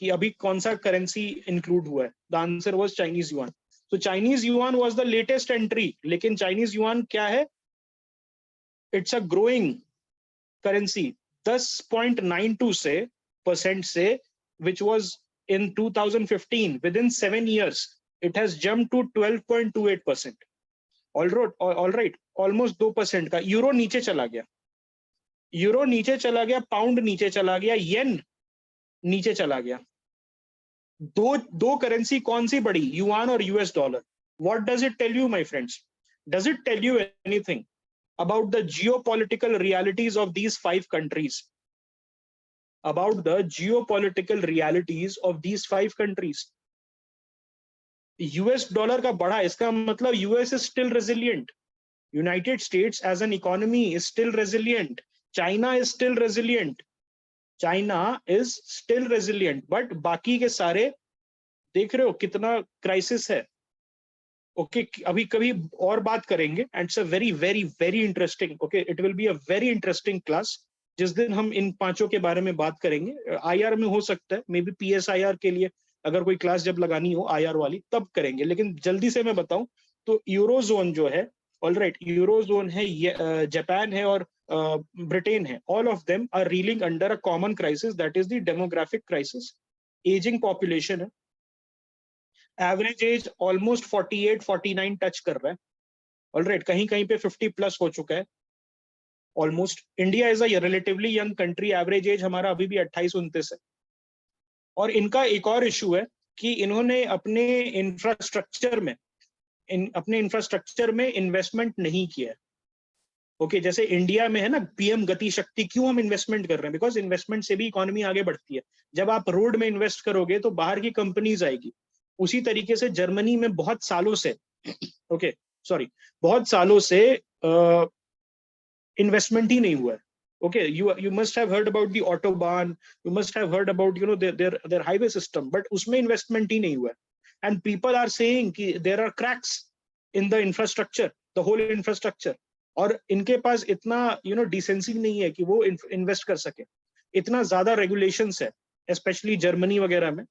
कि अभी कौन सा करेंसी इंक्लूड हुआ है? The answer was Chinese yuan. तो Chinese yuan was the latest entry, लेकिन चाइनीज युआन क्या है? It's a growing currency. 10.92% से which was in 2015, within 7 years it has jumped to 12.28%. all right, almost 2% का. यूरो नीचे चला गया, यूरो नीचे चला गया, पाउंड नीचे चला गया, येन नीचे चला गया. दो करेंसी कौन सी बड़ी? युआन और US dollar. What does it tell you my friends? Does it tell you anything? about the geopolitical realities of these 5 countries. About the geopolitical realities of these 5 countries. US dollar का बढ़ा, इसका मतलब US is still resilient. United States as an economy is still resilient. China is still resilient. China is still resilient. But बाकी के सारे देख रहे हो कितना क्राइसिस है. ओके अभी कभी और बात करेंगे and it's a very very very interesting. Okay it will be a very interesting class जिस दिन हम इन 5 के बारे में बात करेंगे. आईआर में हो सकता है, मे बी पीएसआईआर के लिए अगर कोई क्लास जब लगानी हो आईआर वाली तब करेंगे. लेकिन जल्दी से मैं बताऊं तो यूरोजोन जो है, ऑलराइट, यूरोजोन है, जापान है और ब्रिटेन है. All of them are reeling under a common crisis, that is the demographic crisis. Aging population है. एवरेज एज ऑलमोस्ट 48-49 टच कर रहा है. ऑलराइट, कहीं कहीं पे 50 प्लस हो चुका है almost. India is a relatively young country. Average age हमारा अभी भी 28-29 है. और इनका एक और इशू है कि इन्होंने अपने इंफ्रास्ट्रक्चर में इन्वेस्टमेंट नहीं किया है. ओके जैसे इंडिया में है ना पीएम गति शक्ति, क्यों हम इन्वेस्टमेंट कर रहे हैं? बिकॉज इन्वेस्टमेंट से भी इकोनॉमी आगे बढ़ती है. जब आप रोड में इन्वेस्ट करोगे तो बाहर की कंपनीज आएगी. उसी तरीके से जर्मनी में बहुत सालों से बहुत सालों से इन्वेस्टमेंट ही नहीं हुआ है. Okay, you must have heard about the autobahn, you must have heard about their highway system, but उसमें investment ही नहीं हुआ है. And people are saying कि there are cracks in the infrastructure, the whole infrastructure. और इनके पास इतना decency नहीं है कि वो invest कर सके. इतना ज्यादा regulations है, especially जर्मनी वगैरह में,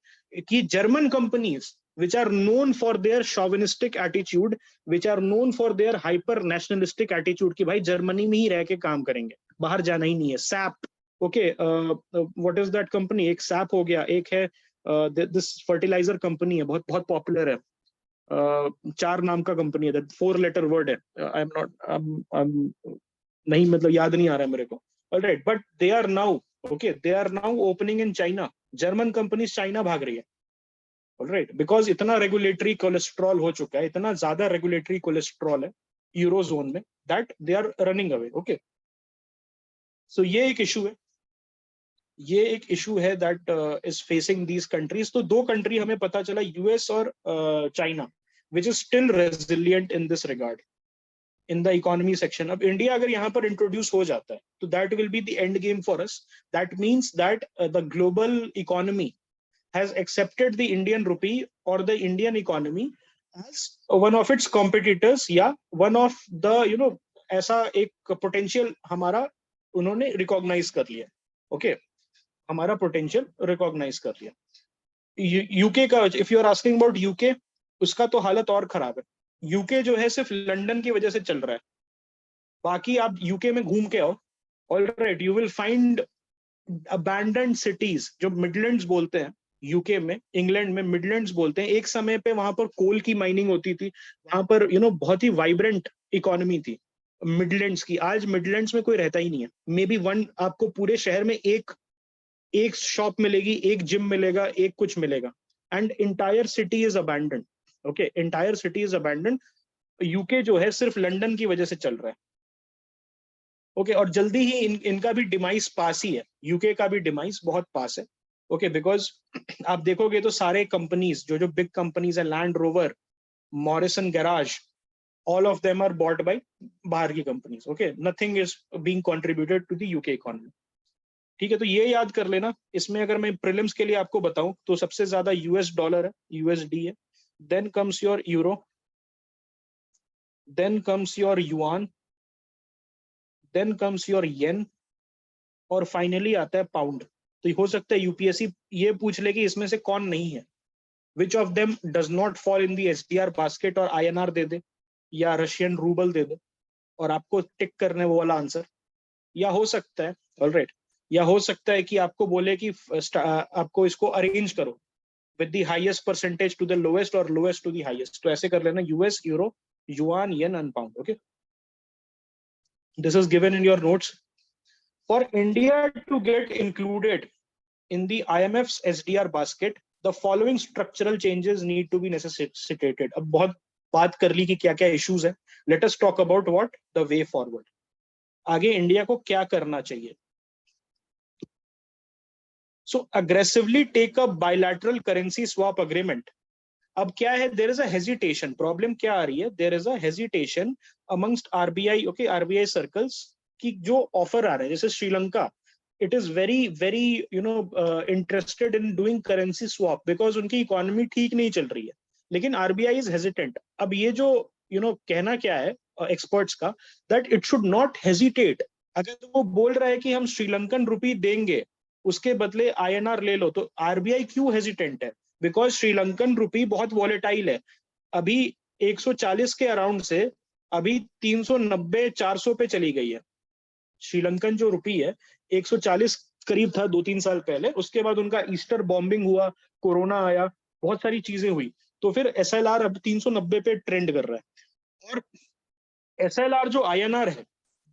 कि German companies which are known for their chauvinistic attitude, which are known for their hyper nationalistic attitude कि भाई जर्मनी में ही रह के काम करेंगे, बाहर जाना ही नहीं है. SAP, okay what is that company? एक सैप हो गया, एक है दिस फर्टिलाइजर कंपनी है, बहुत बहुत पॉपुलर है. 4 नाम का कंपनी है, 4 लेटर वर्ड है. आई एम नॉट नहीं मतलब याद नहीं आ रहा है मेरे को. Alright, but they are now opening in China. German companies China भाग रही है. ऑलराइट, बिकॉज इतना रेगुलेटरी कोलेस्ट्रॉल हो चुका है, इतना ज्यादा रेगुलेटरी कोलेस्ट्रॉल है यूरोजोन में, that they are running away. Okay so ये एक इशू है that is facing these countries. तो 2 कंट्री हमें पता चला, यूएस और China, which is still resilient in this regard in the economy section. अब इंडिया अगर यहाँ पर इंट्रोड्यूस हो जाता है तो that will be the end game for us. That means that the global economy has accepted the Indian rupee or the Indian economy as one of its competitors, या one of the ऐसा एक potential हमारा उन्होंने recognize कर लिया. Okay, हमारा potential recognize कर लिया. UK का, if you are asking about UK, उसका तो हालत और खराब है. UK जो है सिर्फ लंदन की वजह से चल रहा है. बाकी आप UK में घूम के आओ, alright, you will find abandoned cities, जो मिडलैंड्स बोलते हैं यूके में, इंग्लैंड में मिडलैंड्स बोलते हैं. एक समय पे वहां पर कोल की माइनिंग होती थी, वहां पर बहुत ही वाइब्रेंट इकोनॉमी थी मिडलैंड्स की. आज मिडलैंड्स में कोई रहता ही नहीं है. मे बी आपको पूरे शहर में एक शॉप मिलेगी, एक जिम मिलेगा, एक कुछ मिलेगा, and entire city is abandoned. Okay, entire city is abandoned. UK जो है सिर्फ लंदन की वजह से चल रहा है. ओके, और जल्दी ही इनका भी डिमाइस पास ही है. यूके का भी डिमाइस बहुत पास है. ओके, बिकॉज आप देखोगे तो सारे कंपनीज जो बिग कंपनीज है, Land Rover, Morrison garage, all of them are bought by बाहर की companies. Okay, nothing is being contributed to the UK economy. ठीक है, तो ये याद कर लेना. इसमें अगर मैं प्रीलिम्स के लिए आपको बताऊं तो सबसे ज्यादा यूएस डॉलर है, यूएसडी है, then comes your euro, then comes your yuan, then comes your yen, और फाइनली आता है पाउंड. तो हो सकता है यूपीएससी ये पूछ ले कि इसमें से कौन नहीं है, which of them does not fall in the SDR basket, और आईएनआर दे दे या रशियन रूबल दे दे और आपको टिक करने वो वाला आंसर. या हो सकता है, ऑलराइट, या हो सकता है कि आपको बोले कि आपको इसको अरेंज करो with the highest percentage to the lowest और लोएस्ट टू द हाईएस्ट. तो ऐसे कर लेना, US, euro, yuan, yen and pound. Okay, this is given in your notes. For India to get included in the IMF's SDR basket, the following structural changes need to be necessitated. अब बहुत बात कर ली कि क्या क्या issues है. Let us talk about what the way forward. आगे इंडिया को क्या करना चाहिए। So aggressively take up bilateral currency swap agreement. अब क्या है, there is a hesitation, problem क्या आ रही है, there is a hesitation amongst RBI, okay, RBI circles, की जो ऑफर आ रहे हैं, जैसे Sri Lanka, it is very very interested in doing currency swap because उनकी इकोनॉमी ठीक नहीं चल रही है, लेकिन आरबीआई इज हेजिटेंट। अब ये जो कहना क्या है एक्सपर्ट्स का, that it should not hesitate. अगर तो वो बोल रहा है कि हम श्रीलंकन रुपी देंगे, उसके बदले आईएनआर ले लो, तो आरबीआई क्यों हेजिटेंट है? बिकॉज श्रीलंकन रुपी बहुत वॉलेटाइल है। अभी 140 के अराउंड से अभी 390 400 पे चली गई है। श्रीलंकन जो रुपी है 140 करीब था 2-3 साल पहले, उसके बाद उनका ईस्टर बॉम्बिंग हुआ, कोरोना आया, बहुत सारी चीजें हुई, तो फिर एसएलआर अब 390 पे ट्रेंड कर रहा है। और एसएलआर जो आईएनआर है,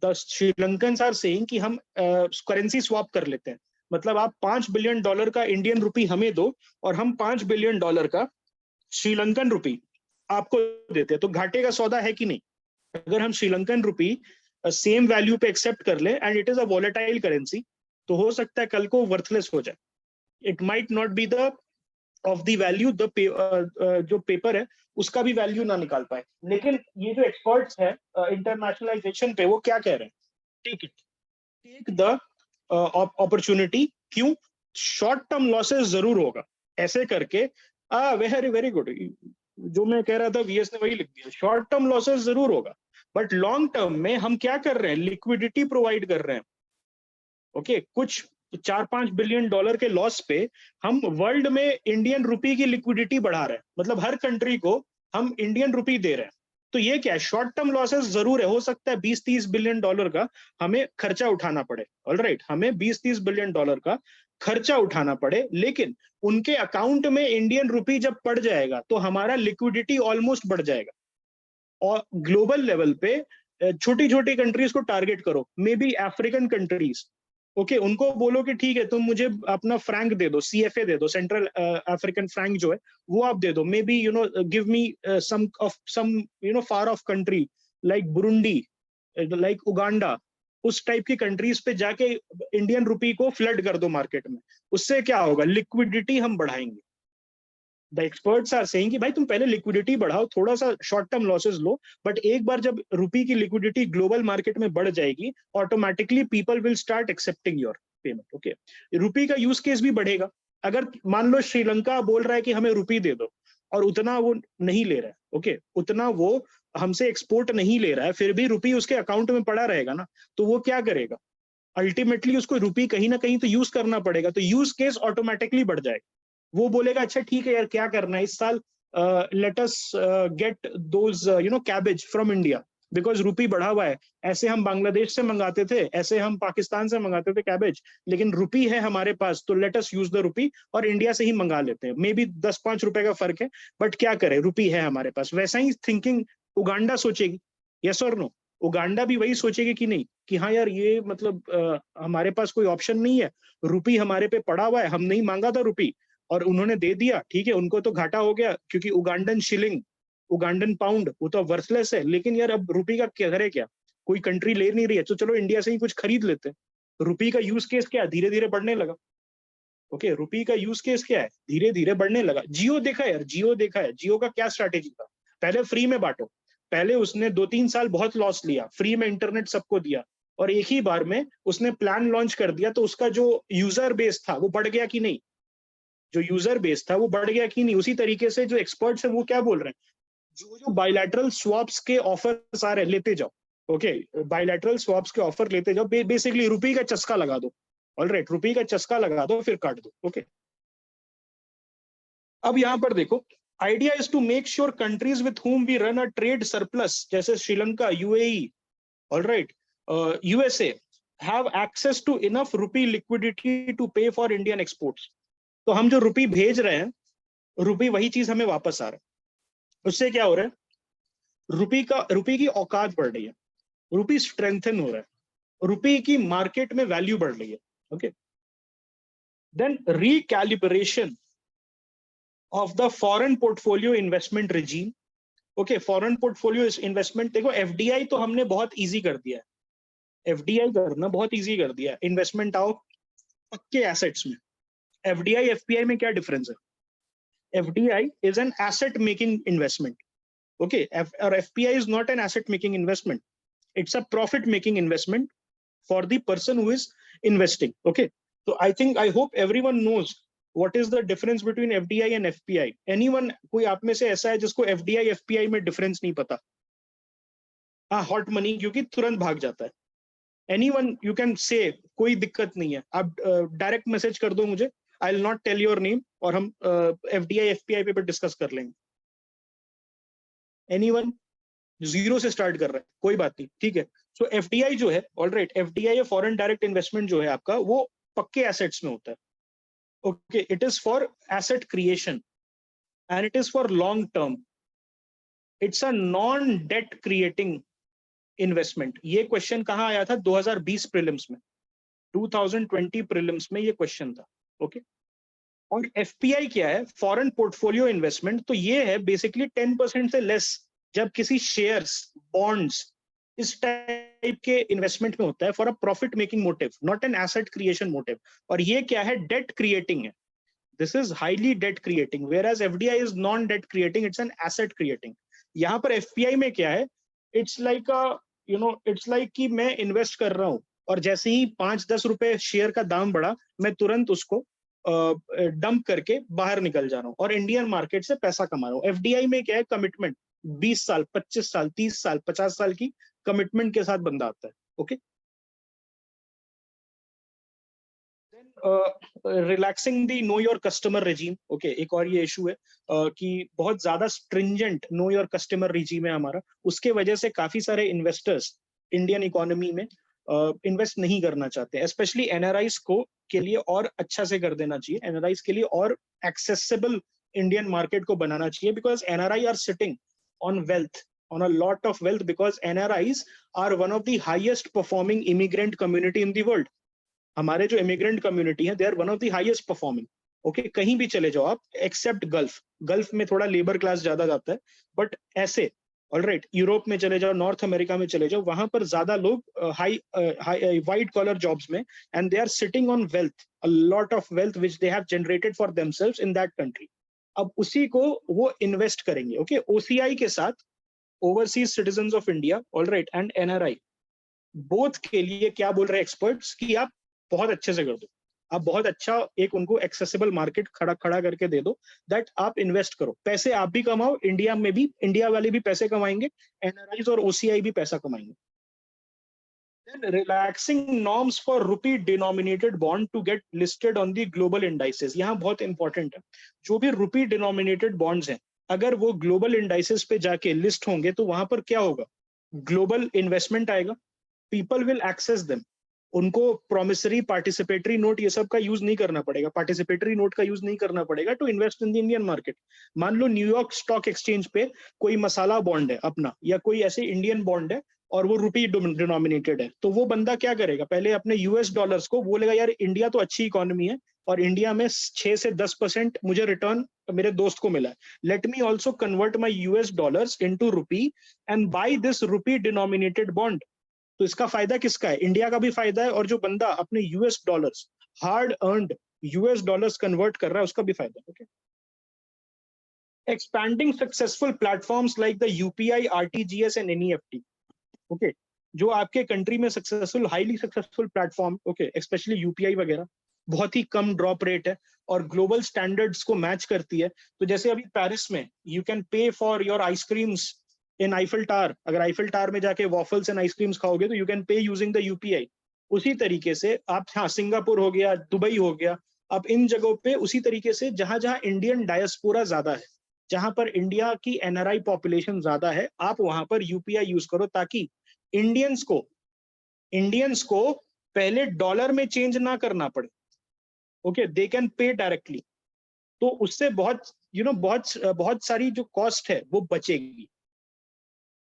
द श्रीलंकन आर सेइंग कि हम करेंसी स्वैप कर लेते हैं, मतलब आप $5 बिलियन का इंडियन रुपी हमें दो और हम $5 बिलियन का श्रीलंकन रुपी आपको देते हैं, तो घाटे का सौदा है कि नहीं? अगर हम श्रीलंकन रुपी सेम वैल्यू पे एक्सेप्ट कर ले and it is a volatile currency, तो हो सकता है कल को वर्थलेस हो जाए। It might not be the of the value, the जो पेपर है उसका भी वैल्यू ना निकाल पाए। लेकिन ये जो एक्सपर्ट्स है इंटरनेशनलाइजेशन पे, वो क्या कह रहे हैं, take it, take the opportunity. क्यों? शॉर्ट टर्म लॉसेस जरूर होगा, ऐसे करके वेरी वेरी गुड, जो मैं कह रहा था वीएस ने वही लिख दिया, शॉर्ट टर्म लॉसेस जरूर होगा, बट लॉन्ग टर्म में हम क्या कर रहे हैं, लिक्विडिटी प्रोवाइड कर रहे हैं। ओके, कुछ $4-5 बिलियन के लॉस पे हम वर्ल्ड में इंडियन रुपी की लिक्विडिटी बढ़ा रहे हैं, मतलब हर कंट्री को हम इंडियन रुपी दे रहे हैं। तो ये क्या है, शॉर्ट टर्म लॉसेस जरूर है, हो सकता है $20-30 बिलियन का हमें खर्चा उठाना पड़े, ऑलराइट, हमें $20-30 बिलियन का खर्चा उठाना पड़े, लेकिन उनके अकाउंट में इंडियन रुपी जब पड़ जाएगा तो हमारा लिक्विडिटी ऑलमोस्ट बढ़ जाएगा। और ग्लोबल लेवल पे छोटी छोटी कंट्रीज को टारगेट करो, may be African countries, okay, उनको बोलो कि ठीक है तुम मुझे अपना फ्रैंक दे दो, सीएफए दे दो, सेंट्रल अफ्रीकन फ्रैंक जो है वो आप दे दो, maybe give me some far off country like Burundi, like Uganda, उस टाइप की कंट्रीज पे जाके इंडियन रुपी को फ्लड कर दो मार्केट में। उससे क्या होगा, लिक्विडिटी हम बढ़ाएंगे। द एक्सपर्ट्स आर सेइंग कि भाई तुम पहले लिक्विडिटी बढ़ाओ, थोड़ा सा short term losses low, but एक बार जब रुपी की लिक्विडिटी ग्लोबल मार्केट में बढ़ जाएगी, automatically people will start accepting your payment. Okay, rupee का यूज केस भी बढ़ेगा। अगर मान लो श्रीलंका बोल रहा है कि हमें रुपी दे दो और उतना वो नहीं ले रहा है, ओके, उतना वो हमसे एक्सपोर्ट नहीं ले रहा है, फिर भी रुपी उसके अकाउंट में पड़ा रहेगा ना, तो वो क्या करेगा, अल्टीमेटली उसको रुपी कहीं ना कहीं तो यूज करना पड़ेगा, तो यूज केस ऑटोमेटिकली बढ़ जाएगा। वो बोलेगा अच्छा ठीक है यार, क्या करना है इस साल, let us get those cabbage from India, because rupee बढ़ा हुआ है, ऐसे हम बांग्लादेश से मंगाते थे, ऐसे हम पाकिस्तान से मंगाते थे कैबेज, लेकिन रुपी है हमारे पास, तो let us use the rupee और इंडिया से ही मंगा लेते हैं, मे बी 10-5 रुपए का फर्क है, बट क्या करें, रुपी है हमारे पास। वैसा ही थिंकिंग उगांडा सोचेगी, यस और नो? उगांडा भी वही सोचेगी कि नहीं, कि हाँ यार ये मतलब हमारे पास कोई ऑप्शन नहीं है, रुपी हमारे पे पड़ा हुआ है, हम नहीं मांगा था रुपी और उन्होंने दे दिया, ठीक है, उनको तो घाटा हो गया, क्योंकि उगांडन शिलिंग, उगांडन पाउंड वो तो वर्थलेस है, लेकिन यार अब रुपी का क्या करे, क्या कोई कंट्री ले नहीं रही है, तो चलो इंडिया से ही कुछ खरीद लेते हैं। रुपी का यूज केस क्या है, धीरे धीरे बढ़ने लगा। ओके, रुपी का यूज केस क्या है, धीरे धीरे बढ़ने लगा। जियो देखा यार, जियो देखा है, जियो का क्या स्ट्रैटेजी था, पहले फ्री में बांटो, पहले उसने 2-3 साल बहुत लॉस लिया, फ्री में इंटरनेट सबको दिया, और एक ही बार में उसने प्लान लॉन्च कर दिया, तो उसका जो यूजर बेस था वो बढ़ गया कि नहीं, जो यूजर बेस था वो बढ़ गया कि नहीं? उसी तरीके से जो एक्सपर्ट्स हैं वो क्या बोल रहे हैं, जो जो बायलैटरल स्वैप्स के ऑफर्स आ रहे हैं लेते जाओ, ओके, बायलैटरल स्वैप्स के ऑफर लेते जाओ, बेसिकली रुपी का चस्का लगा दो, ऑलराइट, रुपी का चस्का लगा दो, फिर काट दो। ओके, अब यहां पर देखो, idea is to make sure countries with whom we run a trade surplus, जैसे Sri Lanka, UAE, alright, USA, have access to enough rupee liquidity to pay for Indian exports. तो हम जो रुपी भेज रहे हैं, रुपी वही चीज हमें वापस आ रहा है। उससे क्या हो रहा है, रुपी की औकात बढ़ रही है, रुपी स्ट्रेंथन हो रहा है, रुपी की मार्केट में वैल्यू बढ़ रही है। Okay, then recalibration of the foreign portfolio investment regime. Okay, foreign portfolio investment, देखो एफडीआई तो हमने बहुत इजी कर दिया है, एफडीआई करना बहुत इजी कर दिया, इन्वेस्टमेंट आओ पक्के एसेट्स में। एफडीआई एफपीआई में क्या डिफरेंस है? FDI is an asset making investment, okay, और FPI is not an asset making investment, it's a profit making investment for the person who is investing, okay? So I hope everyone knows what is the difference between FDI and FPI. Anyone, कोई आप में से ऐसा है जिसको FDI FPI में difference नहीं पता? हाँ, hot money क्योंकि तुरंत भाग जाता है। Anyone you can say, कोई दिक्कत नहीं है, आप डायरेक्ट मैसेज कर दो मुझे, I'll not tell your name और हम FDI FPI पे डिस्कस कर लेंगे। Anyone? जीरो से स्टार्ट कर रहा है, कोई बात नहीं, ठीक है। सो एफडीआई जो है, alright, FDI foreign direct investment जो है आपका, वो पक्के एसेट्स में होता है, okay. It is for asset creation and it is for long term. It's a non debt creating investment. ये क्वेश्चन कहाँ आया था? 2020 प्रीलिम्स में, 2020 प्रीलिम्स में ये क्वेश्चन था, ओके। और एफपीआई क्या है? Foreign portfolio investment. तो ये है बेसिकली 10% से लेस जब किसी शेयर्स, बॉन्ड्स, इस टाइप के इन्वेस्टमेंट में होता है for a profit making motive, not an asset creation motive. और ये क्या है? डेट क्रिएटिंग है। This is highly debt creating, whereas FDI is non debt creating, it's an asset creating. यहाँ पर एफपीआई में क्या है? इट्स लाइक इट्स लाइक कि मैं इन्वेस्ट कर रहा हूँ और जैसे ही 5-10 रुपए शेयर का दाम बढ़ा, मैं तुरंत उसको डंप करके बाहर निकल जा रहा हूँ और इंडियन मार्केट से पैसा कमा रहा हूँ। एफडीआई में क्या है? कमिटमेंट, 20 साल, 25 साल, 30 साल, 50 साल की कमिटमेंट के साथ बंदा आता है, okay. Relaxing the know your customer regime, okay. एक और ये इशू है कि बहुत ज्यादा stringent know your customer regime है हमारा, उसके वजह से काफी सारे इन्वेस्टर्स इंडियन इकोनॉमी में इन्वेस्ट नहीं करना चाहते, स्पेशली एनआरआईज को के लिए और अच्छा से कर देना चाहिए, एनआरआईज के लिए और एक्सेसिबल इंडियन मार्केट को बनाना चाहिए, because NRI are sitting on wealth, on a lot of wealth, because NRIs are one of the highest performing immigrant community in the world. हमारे जो इमिग्रेंट कम्युनिटी है, they are one of the highest performing, okay. कहीं भी चले जाओ आप, एक्सेप्ट गल्फ, गल्फ में थोड़ा लेबर क्लास ज्यादा जाता है, बट ऐसे ऑलराइट, यूरोप में चले जाओ, नॉर्थ अमेरिका में चले जाओ, वहां पर ज्यादा लोग हाई वाइट कॉलर जॉब्स में, and they are sitting on wealth, a lot of wealth which they have generated for themselves in that country. अब उसी को वो इन्वेस्ट करेंगे, ओके। ओसीआई के साथ overseas citizen of India, alright, and NRI, both के लिए क्या बोल रहे हैं एक्सपर्ट्स कि आप बहुत अच्छे से कर दो, आप बहुत अच्छा एक उनको एक्सेसिबल मार्केट खड़ा खड़ा करके दे दो, दैट आप इन्वेस्ट करो, पैसे आप भी कमाओ, इंडिया में भी, इंडिया वाले भी पैसे कमाएंगे, एनआरआईज और ओसीआई भी पैसा कमाएंगे। Then relaxing norms for rupee denominated bond to get listed on the global indices, यहाँ बहुत इंपॉर्टेंट है। जो भी रुपी डिनोमिनेटेड बॉन्ड्स हैं, अगर वो ग्लोबल इंडाइसेस पे जाके लिस्ट होंगे तो वहां पर क्या होगा? ग्लोबल इन्वेस्टमेंट आएगा, पीपल विल एक्सेस देम, उनको प्रोमिसरी, पार्टिसिपेटरी नोट, ये सब का यूज नहीं करना पड़ेगा, पार्टिसिपेटरी नोट का यूज नहीं करना पड़ेगा to invest in the Indian market. मान लो न्यूयॉर्क स्टॉक एक्सचेंज पे कोई मसाला बॉन्ड है अपना, या कोई ऐसे इंडियन बॉन्ड है और वो रुपी डिनोमिनेटेड है, तो वो बंदा क्या करेगा? पहले अपने यूएस डॉलर्स को बोलेगा, यार इंडिया तो अच्छी इकोनॉमी है और इंडिया में 6 से 10% मुझे रिटर्न मेरे दोस्त को मिला है, let me also convert my US dollars into rupee and buy this rupee denominated bond. तो इसका फायदा किसका है? इंडिया का भी फायदा है, और जो बंदा अपने US dollars, hard earned US dollars convert कर रहा है, उसका भी फायदा है, okay. Expanding successful platforms like the UPI, RTGS and NEFT, okay. जो आपके कंट्री में successful, highly successful platform, okay, specially UPI वगैरह, बहुत ही कम ड्रॉप रेट है और ग्लोबल स्टैंडर्ड्स को मैच करती है। तो जैसे अभी पेरिस में यू कैन पे for your ice creams in Eiffel tower, अगर आईफिल टावर में जाके वॉफल्स एंड आइसक्रीम्स खाओगे तो यू कैन पे यूजिंग द यूपीआई। उसी तरीके से आप, हाँ, सिंगापुर हो गया, दुबई हो गया, अब इन जगहों पे उसी तरीके से जहां जहां इंडियन डायस्पोरा ज्यादा है, जहां पर इंडिया की एनआरआई पॉपुलेशन ज्यादा है, आप वहां पर यूपीआई यूज करो, ताकि इंडियंस को इंडियंस को पहले डॉलर में चेंज ना करना पड़े, okay, they can pay directly. तो उससे बहुत बहुत सारी जो कॉस्ट है वो बचेगी।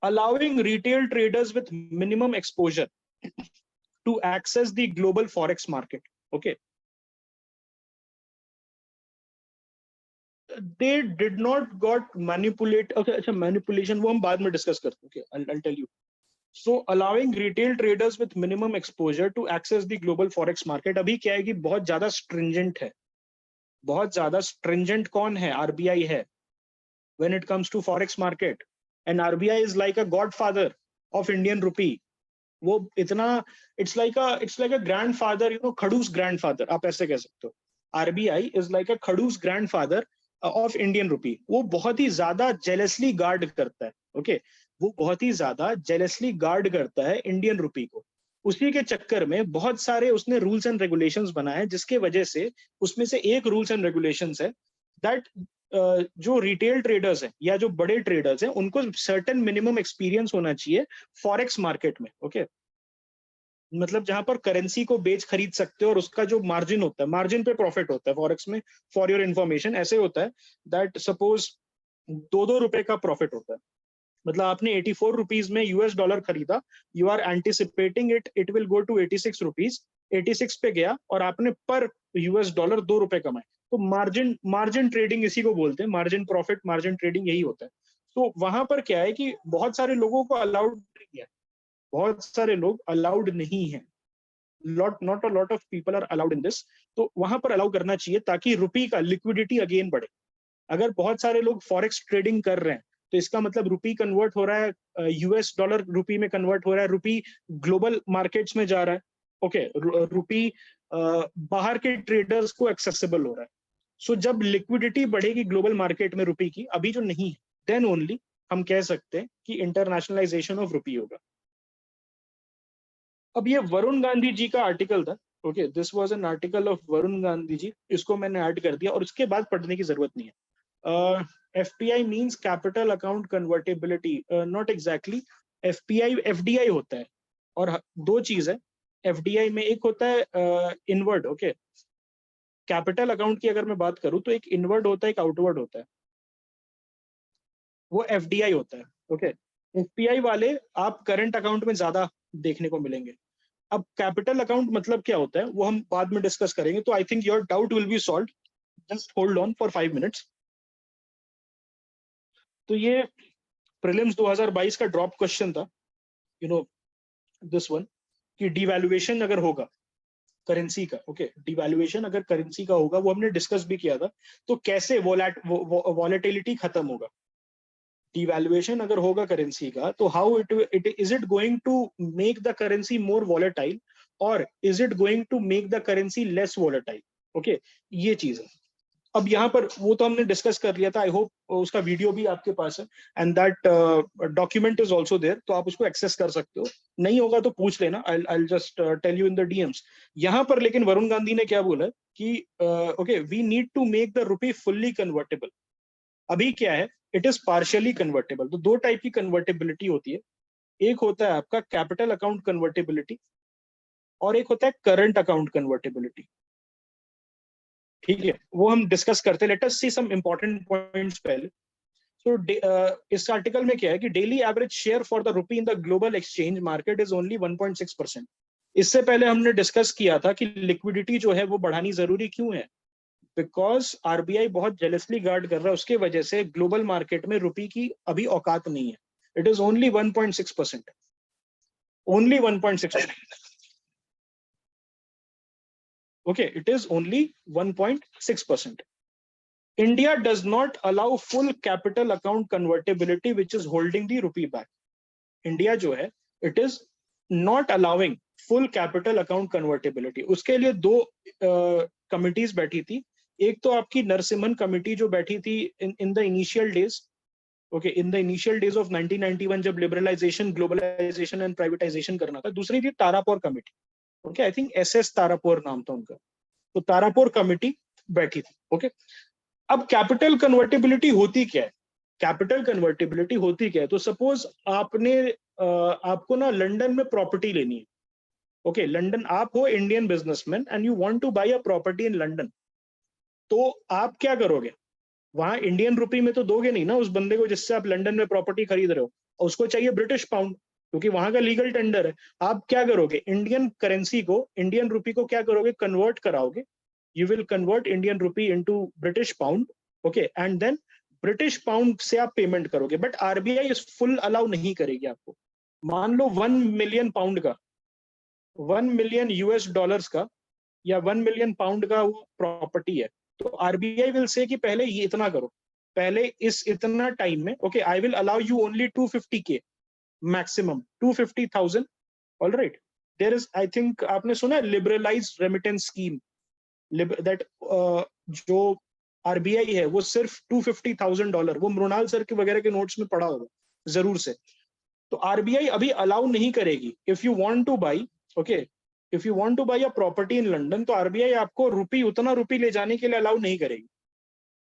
Allowing retail traders with minimum exposure to access the global forex market, okay. They did not got manipulate, okay, अच्छा, मैनिपुलेशन वो हम बाद में डिस्कस करते हैं, okay, I tell you. So allowing retail traders with minimum exposure to access the global forex market. अभी क्या है कि बहुत ज्यादा स्ट्रिंजेंट है, बहुत ज्यादा स्ट्रिंजेंट कौन है? आरबीआई है when it comes to forex market, and RBI is like a godfather of Indian rupee. वो इतना it's like a grandfather, खड़ूस grandfather आप ऐसे कह सकते हो। RBI is like a खड़ूस grandfather of Indian rupee। वो बहुत ही ज्यादा jealously guard करता है, okay? वो बहुत ही ज्यादा jealously guard करता है इंडियन रुपी को। उसी के चक्कर में बहुत सारे उसने रूल्स एंड रेगुलेशंस बनाए, जिसके वजह से उसमें से एक रूल्स एंड रेगुलेशंस है दैट जो रिटेल ट्रेडर्स हैं या जो बड़े ट्रेडर्स हैं उनको सर्टेन मिनिमम एक्सपीरियंस होना चाहिए फॉरेक्स मार्केट में, ओके? मतलब जहां पर करेंसी को बेच खरीद सकते हो और उसका जो मार्जिन होता है, मार्जिन पे प्रॉफिट होता है फॉरेक्स में। फॉर योर इन्फॉर्मेशन ऐसे होता है दैट सपोज 2-2 रुपए का प्रॉफिट होता है। मतलब आपने 84 रुपीज में यूएस डॉलर खरीदा, you are anticipating it will go to 86 rupees, 86 पे गया और आपने पर यूएस डॉलर 2 रुपए कमाए। तो मार्जिन ट्रेडिंग इसी को बोलते हैं, मार्जिन प्रॉफिट, मार्जिन ट्रेडिंग यही होता है। तो वहां पर क्या है कि बहुत सारे लोगों को अलाउड नहीं है, बहुत सारे लोग अलाउड नहीं है, not a lot of people are allowed in this. तो वहां पर अलाउ करना चाहिए ताकि रुपी का लिक्विडिटी अगेन बढ़े। अगर बहुत सारे लोग फॉरेक्स ट्रेडिंग कर रहे हैं तो इसका मतलब रुपी कन्वर्ट हो रहा है, यूएस डॉलर रुपी में कन्वर्ट हो रहा है, रुपी ग्लोबल मार्केट्स में जा रहा है, ओके? रुपी बाहर के ट्रेडर्स को एक्सेसिबल हो रहा है। सो जब लिक्विडिटी बढ़ेगी ग्लोबल मार्केट में रुपी की, अभी जो नहीं है, देन ओनली हम कह सकते हैं कि इंटरनेशनलाइजेशन ऑफ रुपी होगा। अब ये वरुण गांधी जी का आर्टिकल था, okay? This was an article of Varun Gandhi ji, इसको मैंने ऐड कर दिया और उसके बाद पढ़ने की जरूरत नहीं है। FPI means capital account convertibility, not exactly. FPI FDI होता है, और दो चीज है FDI में, एक होता है इनवर्ड, ओके? कैपिटल अकाउंट की अगर मैं बात करूं तो एक इनवर्ड होता है, एक आउटवर्ड होता है, वो FDI होता है, ओके? FPI वाले आप करंट अकाउंट में ज्यादा देखने को मिलेंगे। अब कैपिटल अकाउंट मतलब क्या होता है वो हम बाद में डिस्कस करेंगे, तो I think your doubt will be solved, just hold on for 5 minutes. तो ये प्रीलिम्स 2022 का ड्रॉप क्वेश्चन था, यू नो दिस वन, कि डिवैल्यूएशन अगर होगा करेंसी का, ओके? डिवैल्यूएशन अगर करेंसी का होगा, वो हमने डिस्कस भी किया था, तो कैसे वॉलेटिलिटी खत्म होगा। डिवैल्यूएशन अगर होगा करेंसी का तो how it is it going to make the currency more volatile, और is it going to make the currency less volatile, okay? ये चीज है। अब यहाँ पर वो तो हमने डिस्कस कर लिया था, आई होप उसका वीडियो भी आपके पास है, and that document is also there, तो आप उसको एक्सेस कर सकते हो। नहीं होगा तो पूछ लेना, I just tell you in the DMs. यहाँ पर लेकिन वरुण गांधी ने क्या बोला कि okay, we need to make the rupee fully convertible. अभी क्या है, इट इज पार्शियली कन्वर्टेबल। तो दो टाइप की कन्वर्टेबिलिटी होती है, एक होता है आपका कैपिटल अकाउंट कन्वर्टेबिलिटी और एक होता है करंट अकाउंट कन्वर्टेबिलिटी, ठीक है? वो हम डिस्कस करते हैं। लेट अस सी सम इंपॉर्टेंट पॉइंट्स पहले। सो इस आर्टिकल में क्या है कि daily average share for the rupee in the global exchange market is only 1.6%। इससे पहले हमने डिस्कस किया था कि लिक्विडिटी जो है वो बढ़ानी जरूरी क्यों है, बिकॉज आरबीआई बहुत जेलसली गार्ड कर रहा है, उसके वजह से ग्लोबल मार्केट में रुपी की अभी औकात नहीं है। It is only 1.6%, only 1.6%, okay? It is only 1.6%. India does not allow full capital account convertibility, which is holding the rupee back. India जो है, it is not allowing full capital account convertibility. उसके लिए दो कमिटीज बैठी थी। एक तो आपकी नरसिम्हन कमिटी जो बैठी थी in the initial days, okay, in the initial days of 1991 जब लिबरलाइजेशन, ग्लोबलाइजेशन एंड प्राइवेटाइजेशन करना था। दूसरी थी Tarapur committee, okay? I think SS Tarapur नाम था उनका। तो तारापुर कमिटी बैठी थी, ओके? अब कैपिटल कन्वर्टिबिलिटी होती क्या है? कैपिटल कन्वर्टिबिलिटी होती क्या है? तो सपोज आपको ना लंदन में प्रॉपर्टी लेनी है, ओके? लंदन, आप हो Indian businessman and you want to buy a property in London, तो आप क्या करोगे? वहां इंडियन रुपी में तो दोगे नहीं ना उस बंदे को जिससे आप लंदन में प्रॉपर्टी खरीद रहे हो, और उसको चाहिए ब्रिटिश पाउंड, क्योंकि वहां का लीगल टेंडर है। आप क्या करोगे? इंडियन करेंसी को, इंडियन रुपी को क्या करोगे? कन्वर्ट कराओगे। You will convert Indian rupee into British pound, okay? And then British pound से आप पेमेंट करोगे। बट आरबीआई इस फुल अलाउ नहीं करेगी आपको, मान लो 1 मिलियन पाउंड का, 1 मिलियन US डॉलर्स का या 1 मिलियन पाउंड का वो प्रॉपर्टी है, तो आरबीआई विल से कि पहले ये इतना करो, पहले इस इतना टाइम में, okay I will allow you only 250K maximum, 250,000, all right. There is, I think आपने सुना है लिबरलाइज रेमिटेंस स्कीम, दैट जो आरबीआई है वो सिर्फ $250,000, वो मृणाल सर के वगैरह के नोट्स में पढ़ा होगा जरूर से। तो आरबीआई अभी अलाउ नहीं करेगी, if you want two by, okay if you want two by a property in London, तो आरबीआई आपको उतना रुपी ले जाने के लिए अलाउ नहीं करेगी।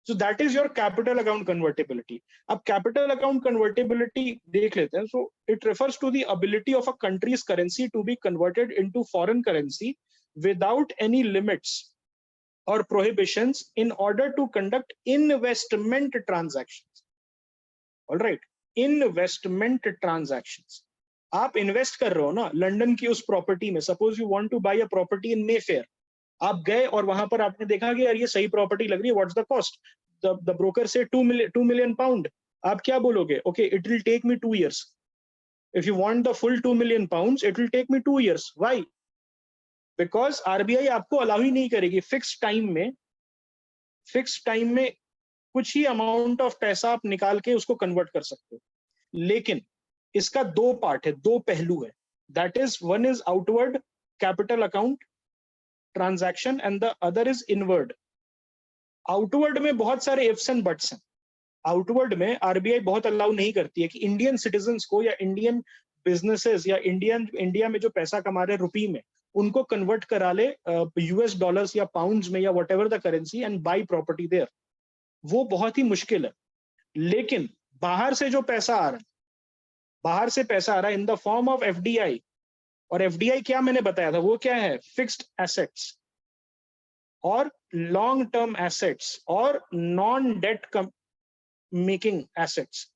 So that is your capital account convertibility. अब कैपिटल अकाउंट कन्वर्टेबिलिटी देख लेते हैं। So it refers to the ability of a country's currency to be converted into foreign currency without any limits or prohibitions in order to conduct investment transactions. All right, investment transactions. आप इन्वेस्ट कर रहे हो ना लंदन की उस प्रॉपर्टी में, suppose you want to buy a property in Mayfair, आप गए और वहां पर आपने देखा कि यार ये सही प्रॉपर्टी लग रही है, what's the cost, the broker से 2 मिलियन पाउंड, आप क्या बोलोगे, okay it will take me 2 years, if you want the full 2 million pounds it will take me 2 years. Why? Because RBI आपको अलाउ ही नहीं करेगी फिक्स टाइम में कुछ ही अमाउंट ऑफ पैसा आप निकाल के उसको कन्वर्ट कर सकते हो। लेकिन इसका दो पार्ट है, दो पहलू है, that is one is outward capital account transaction and the other is inward. Outward में बहुत सारे इफ्स एंड बट्स हैं। आउटवर्ड में आरबीआई बहुत अलाउ नहीं करती है कि इंडियन सिटीजन्स को या इंडियन बिजनेसेस या इंडिया में जो पैसा कमा रहे रुपी में, उनको कन्वर्ट करा ले US डॉलर्स या पाउंड्स में या whatever the currency and buy property there. वो बहुत ही मुश्किल है। लेकिन बाहर से जो पैसा आ रहा है, बाहर से पैसा आ रहा है in the form of FDI, और एफडीआई क्या मैंने बताया था, वो क्या है, फिक्स्ड एसेट्स और लॉन्ग टर्म एसेट्स और non debt making assets.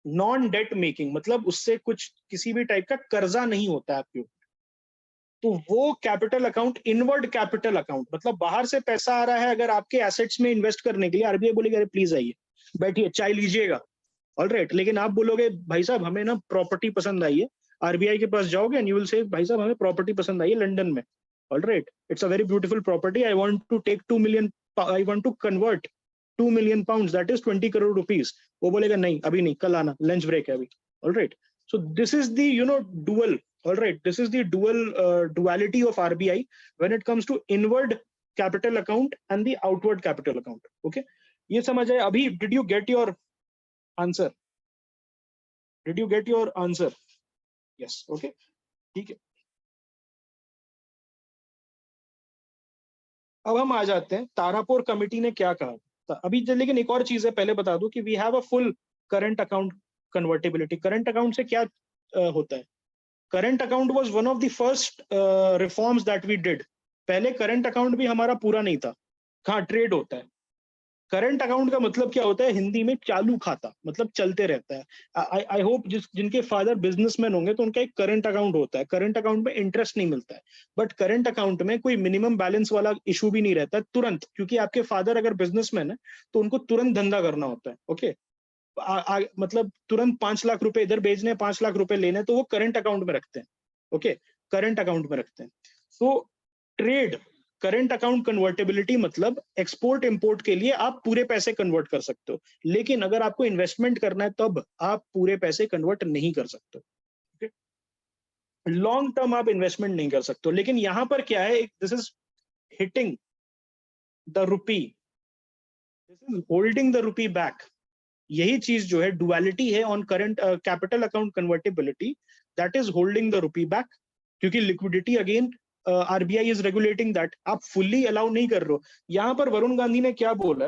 Non debt making मतलब उससे कुछ किसी भी टाइप का कर्जा नहीं होता है आपके ऊपर, तो वो capital account, inward capital account, मतलब बाहर से पैसा आ रहा है अगर आपके एसेट्स में इन्वेस्ट करने के लिए, आरबीआई बोलेगी अरे प्लीज आइए बैठिए चाय लीजिएगा, ऑल राइट। लेकिन आप बोलोगे भाई साहब हमें ना प्रॉपर्टी पसंद आई है, आरबीआई के पास जाओगे एंड यू विल से भाई साहब हमें प्रॉपर्टी पसंद आई है लंदन में, all right it's a very beautiful property, I want to take 2 million, I want to convert 2 million pounds, that is 20 crore rupees. वो बोलेगा नहीं अभी नहीं, कल आना, लंच ब्रेक है अभी, all right. So this is the dual, all right, this is the duality of RBI when it comes to inward capital account and the outward capital account. Okay, ये समझ आए अभी? Did you get your answer? Did you get your answer? Yes. Okay, ठीक है। अब हम आ जाते हैं तारापुर कमेटी ने क्या कहा अभी। लेकिन एक और चीज है, पहले बता दूं कि we have a full current account convertibility. Current account से क्या होता है? Current account was one of the first reforms that we did. पहले करंट अकाउंट भी हमारा पूरा नहीं था। हाँ, ट्रेड होता है। करंट अकाउंट का मतलब क्या होता है हिंदी में? चालू खाता, मतलब चलते रहता है। आई होप जिनके फादर बिजनेसमैन होंगे तो उनका एक करंट अकाउंट होता है। करंट अकाउंट में इंटरेस्ट नहीं मिलता है, बट करंट अकाउंट में कोई मिनिमम बैलेंस वाला इशू भी नहीं रहता है तुरंत, क्योंकि आपके फादर अगर बिजनेसमैन है तो उनको तुरंत धंधा करना होता है। ओके, मतलब तुरंत 5 लाख रुपए इधर भेजने, 5 लाख रुपए लेने, तो वो करंट अकाउंट में रखते हैं। ओके, करंट अकाउंट में रखते हैं। So trade current account convertibility मतलब एक्सपोर्ट इंपोर्ट के लिए आप पूरे पैसे कन्वर्ट कर सकते हो, लेकिन अगर आपको इन्वेस्टमेंट करना है तब आप पूरे पैसे कन्वर्ट नहीं कर सकते। ओके, लॉन्ग टर्म आप इन्वेस्टमेंट नहीं कर सकते। लेकिन यहां पर क्या है, this is hitting the rupee, this is holding the rupee back. यही चीज जो है डुअलिटी है on current capital account convertibility, that is holding the rupee back. क्योंकि liquidity again RBI is regulating that, आप फुल्ली अलाउ नहीं कर रहे हो। यहां पर वरुण गांधी ने क्या बोला,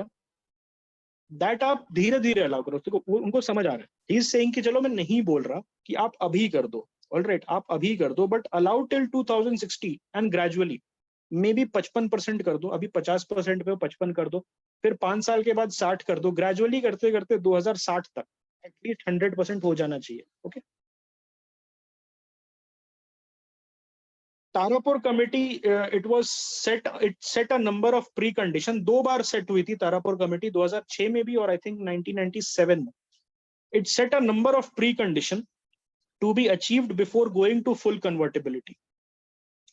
दैट आप धीरे धीरे अलाउ करो, तो उनको समझ आ रहा है। ही इज सेइंग कि चलो मैं नहीं बोल रहा कि आप अभी कर दो, ऑल राइट आप अभी कर दो, but allow till 2060 and gradually may be 55% कर दो। अभी 50% पे 55 कर दो, फिर 5 साल के बाद 60 कर दो, ग्रेजुअली करते करते 2060 तक एटलीस्ट 100% हो जाना चाहिए। Okay, Tarapur committee it set a number of pre condition. 2 bar set हुई थी तारापुर कमेटी, 2006 में भी और आई थिंक 1997 में। It set a number of pre condition to be achieved before going to full convertibility.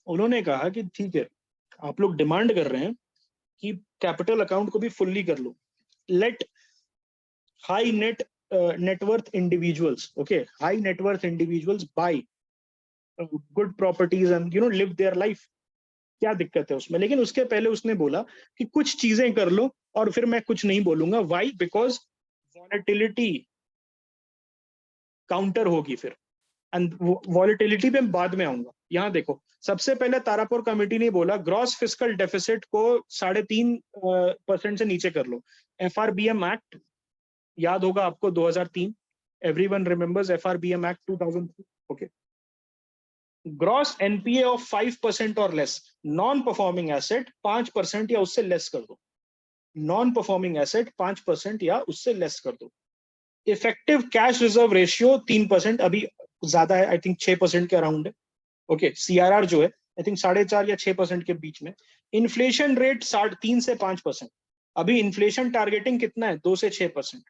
उन्होंने कहा कि ठीक है, आप लोग डिमांड कर रहे हैं कि कैपिटल अकाउंट को भी फुल्ली कर लो, let high net worth individuals, okay, high net worth individuals buy good properties and live their life. क्या दिक्कत है उसमें? लेकिन उसके पहले उसने बोला कि कुछ चीजें कर लो और फिर मैं कुछ नहीं बोलूंगा. वाई? बिकॉज वॉलेटिलिटी काउंटर होगी फिर, एंड वॉलेटिलिटी पे बाद में आऊंगा. यहाँ देखो, सबसे पहले तारापुर कमेटी ने बोला ग्रॉस फिस्कल डेफिसिट को 3.5% से नीचे कर लो. FRBM एक्ट याद होगा आपको, 2003. Everyone remembers FRBM act 2003. Okay. Gross NPA of 5% और लेस. नॉन परफॉर्मिंग एसेट 5% या उससे लेस कर दो. नॉन परफॉर्मिंग एसेट 5% या उससे लेस कर दो. इफेक्टिव कैश रिजर्व रेशियो 3%, अभी ज्यादा है, आई थिंक 6% के अराउंड है. ओके. CRR जो है आई थिंक 4.5 या 6% के बीच में. इन्फ्लेशन रेट 3 से 5%. अभी इन्फ्लेशन टारगेटिंग कितना है? 2 से 6%.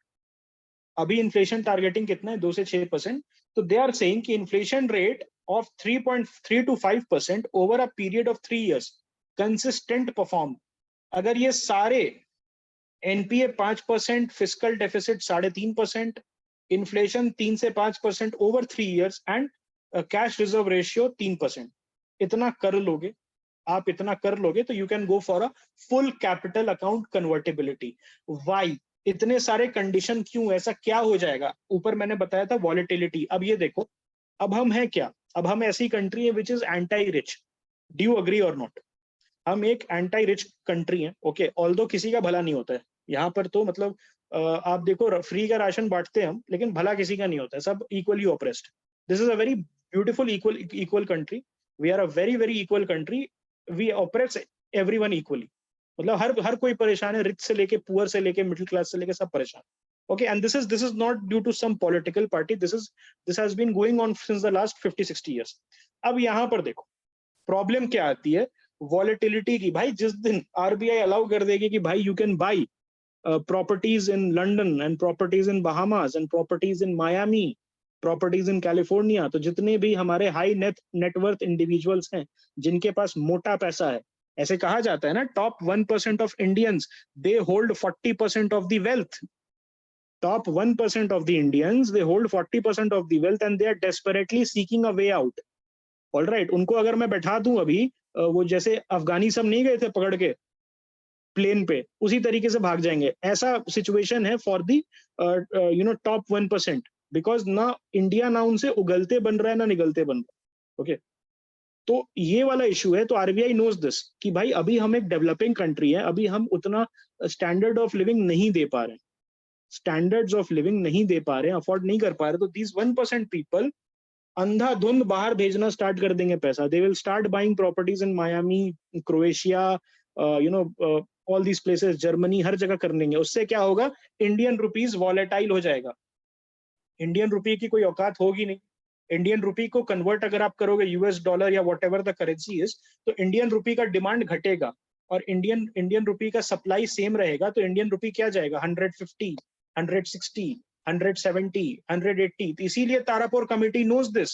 अभी इन्फ्लेशन टारगेटिंग कितना है? 2 से 6%. तो दे आर सेइंग कि inflation rate of 3.3 to 5% over a period of 3 years, consistent perform. अगर ये सारे NPA 5%, फिस्कल डेफिसिट 3.5%, इन्फ्लेशन 3 से 5% over 3 years and cash reserve ratio 3%, इतना कर लोगे, आप इतना कर लोगे तो you can go for a full capital account convertibility. Why? इतने सारे कंडीशन क्यों? ऐसा क्या हो जाएगा? ऊपर मैंने बताया था वॉलेटिलिटी. अब ये देखो, अब हम हैं क्या? अब हम ऐसी कंट्री है which is anti rich. Do you agree और नॉट? हम एक एंटी रिच कंट्री है. ओके. ऑल्दो किसी का भला नहीं होता है यहाँ पर, तो मतलब आप देखो, फ्री का राशन बांटते हैं हम, लेकिन भला किसी का नहीं होता है, सब equally oppressed. This is a very beautiful equal country. We are a very very equal country. We operate everyone equally. मतलब हर कोई परेशान है, रिच से लेके पुअर से लेके मिडिल क्लास से लेके सब परेशान. Okay, and this is not due to some political party. This has been going on since the last 50-60 years. अब यहाँ पर देखो प्रॉब्लम क्या आती है वॉलेटिलिटी की. भाई जिस दिन RBI अलाउ कर देगी कि भाई you can buy properties in London and properties in Bahamas and properties in Miami, properties in California, तो जितने भी हमारे हाई नेटवर्थ इंडिविजुअल्स हैं जिनके पास मोटा पैसा है, ऐसे कहा जाता है ना, top 1% of Indians they hold 40% of the wealth. Top 1% of the Indians, they hold 40% of the wealth and they are desperately seeking a way out. All right, उनको अगर मैं बैठा दूं अभी, वो जैसे अफगानी सब नहीं गए थे पकड़ के प्लेन पे, उसी तरीके से भाग जाएंगे. ऐसा सिचुएशन है फॉर दी टॉप 1%, बिकॉज ना इंडिया ना उनसे उगलते बन रहा है ना निगलते बन रहा है. ओके. तो ये वाला इशू है. तो RBI नोज दिस कि भाई अभी हम एक डेवलपिंग कंट्री है, अभी हम उतना स्टैंडर्ड ऑफ लिविंग नहीं दे पा रहे हैं, स्टैंडर्ड्स ऑफ लिविंग नहीं दे पा रहे हैं, अफोर्ड नहीं कर पा रहे. तो दीज 1% पीपल अंधाधुंध बाहर भेजना स्टार्ट कर देंगे पैसा. They will start buying properties in Miami, Croatia, all these places, Germany, हर जगह कर लेंगे. उससे क्या होगा? इंडियन रुपीज वॉलेटाइल हो जाएगा. इंडियन रुपी की कोई औकात होगी नहीं. इंडियन रुपी को कन्वर्ट अगर आप करोगे US डॉलर या what ever the currency is, तो इंडियन रुपी का डिमांड घटेगा और इंडियन रुपी का सप्लाई सेम रहेगा. तो इंडियन रुपी क्या जाएगा? 150, 160, 170, 180. इसीलिए Tarapore committee knows this.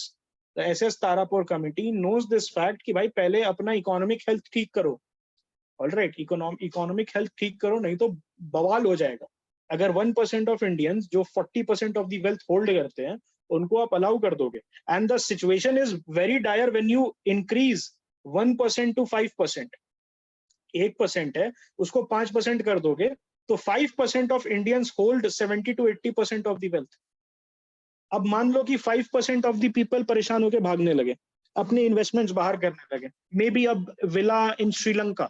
SS Tarapore committee knows this fact कि भाई पहले अपना इकोनॉमिक हेल्थ ठीक करो. ऑलराइट, इकोनॉमिक हेल्थ ठीक करो, नहीं तो बवाल हो जाएगा. अगर 1% ऑफ इंडियंस जो 40% ऑफ द वेल्थ होल्ड करते हैं उनको आप अलाउ कर दोगे, and the situation is very dire when you increase 1% to 5%. 1% है, उसको 5% कर दोगे तो 5% of Indians hold 70 to 80% of the wealth. अब मान लो कि 5% ऑफ द पीपल परेशान होकर भागने लगे, अपने इन्वेस्टमेंट्स बाहर करने लगे. मे बी अब villa in Sri Lanka,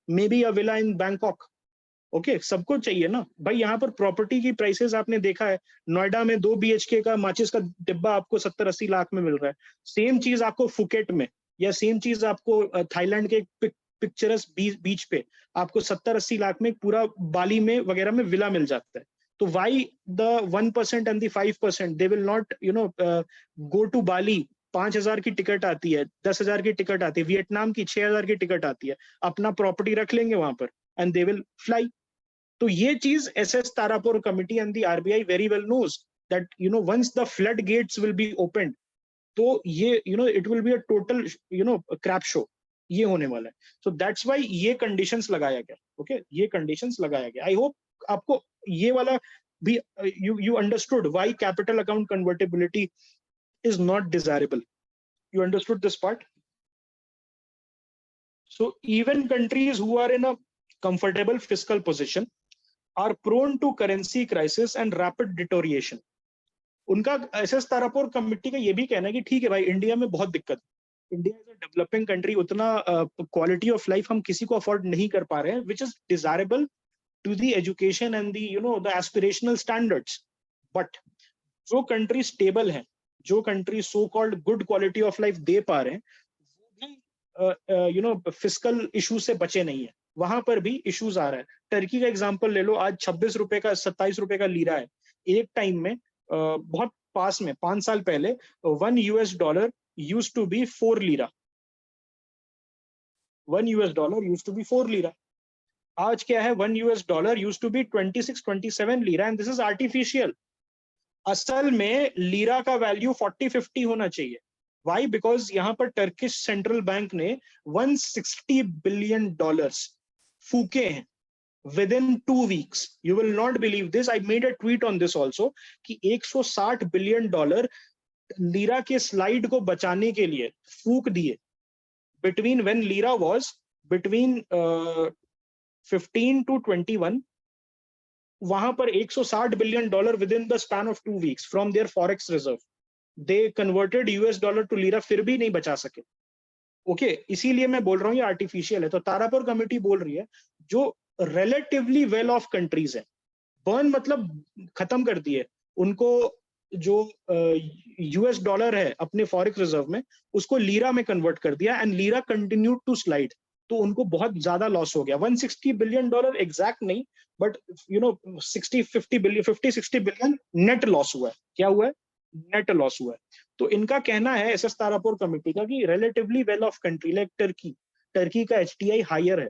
may be a villa in Bangkok. Okay, सबको चाहिए ना भाई. यहाँ पर प्रॉपर्टी की प्राइसेस आपने देखा है, नोएडा में 2 BHK का माचिस का डिब्बा आपको 70-80 लाख में मिल रहा है. सेम चीज आपको फुकेट में, या सेम चीज आपको थाईलैंड के पिक्चरस बीच पे आपको 70-80 लाख में, पूरा बाली में वगैरह में विला मिल जाता है. तो why the 1% and the 5% they will not go to Bali. 5,000 की टिकट आती है, 10,000 की टिकट आती है, वियतनाम की 6,000 की टिकट आती है, अपना प्रॉपर्टी रख लेंगे वहां पर एंड दे विल फ्लाई. तो ये चीज SS Tarapore committee and the RBI very well knows that once the floodgates will be opened, तो ये it will be a total crap show, ये होने वाला है. सो दैट्स व्हाई ये कंडीशंस लगाया गया. ओके, ये कंडीशंस लगाया गया. आई होप आपको ये वाला भी you understood why capital account convertibility is not desirable. You understood this part? So even countries who are in a comfortable fiscal position are prone to currency crisis and rapid deterioration. उनका एसएस तारापुर कमेटी का ये भी कहना है कि ठीक है भाई, इंडिया में बहुत दिक्कत, India is a developing country, उतना क्वालिटी ऑफ लाइफ हम किसी को अफोर्ड नहीं कर पा रहे हैं, which is desirable to the education and the the aspirational standards. But जो कंट्री स्टेबल है, जो country so called good quality of life दे पा रहे हैं, वो भी फिस्कल इशू से बचे नहीं है, वहां पर भी इश्यूज आ रहा है. टर्की का एग्जांपल ले लो, आज 26 रुपए का 27 रुपए का लीरा है. एक टाइम में बहुत पास में 5 साल पहले $1 used to be 4 lira. $1 used to be 4 lira. आज क्या है? $1 used to be 26-27 lira, and this is artificial. असल में लीरा का वैल्यू 40-50 होना चाहिए. वाई? बिकॉज यहाँ पर टर्किश सेंट्रल बैंक ने $160 बिलियन फूके हैं within 2 weeks. You will not believe this. I made a tweet on this also कि $160 बिलियन लीरा के स्लाइड को बचाने के लिए फूक दिए. Between when lira was between 15 to 21, वहां पर $160 billion within the span of 2 weeks from their forex reserve. They converted US dollar to lira, फिर भी नहीं बचा सके. ओके, इसीलिए मैं बोल रहा हूँ ये आर्टिफिशियल है. तो तारापुर कमेटी बोल रही है जो रिलेटिवली वेल ऑफ कंट्रीज है, बर्न मतलब खत्म कर दिए, उनको जो यूएस डॉलर है अपने फॉरेक्स रिजर्व में, उसको लीरा में कन्वर्ट कर दिया, and lira continue to slide. तो उनको बहुत ज्यादा लॉस हो गया. $160 बिलियन एग्जैक्ट नहीं, बट 50-60 बिलियन नेट लॉस हुआ है. क्या हुआ है? नेट लॉस हुआ है. तो इनका कहना है एसएस तारापुर कमेटी का कि relatively well of country like Turkey का एचटीआई हायर है,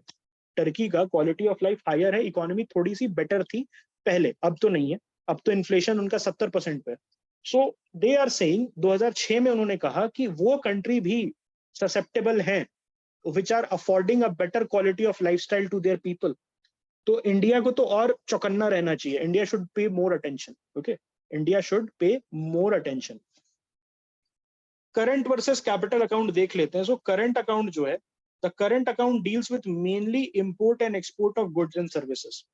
टर्की का क्वालिटी ऑफ लाइफ हायर है, इकोनॉमी थोड़ी सी बेटर थी पहले, अब तो नहीं है, अब तो इन्फ्लेशन उनका 70% पे. सो दे आर सेइंग, 2006 में उन्होंने कहा कि वो कंट्री भी ससेप्टेबल है which are affording a better quality of lifestyle to their people. तो इंडिया को तो और चौकन्ना रहना चाहिए. India should pay more attention. Okay, India should pay more attention. Current versus capital account देख लेते हैं. So current account जो है, the current account deals with mainly import and export of goods and services.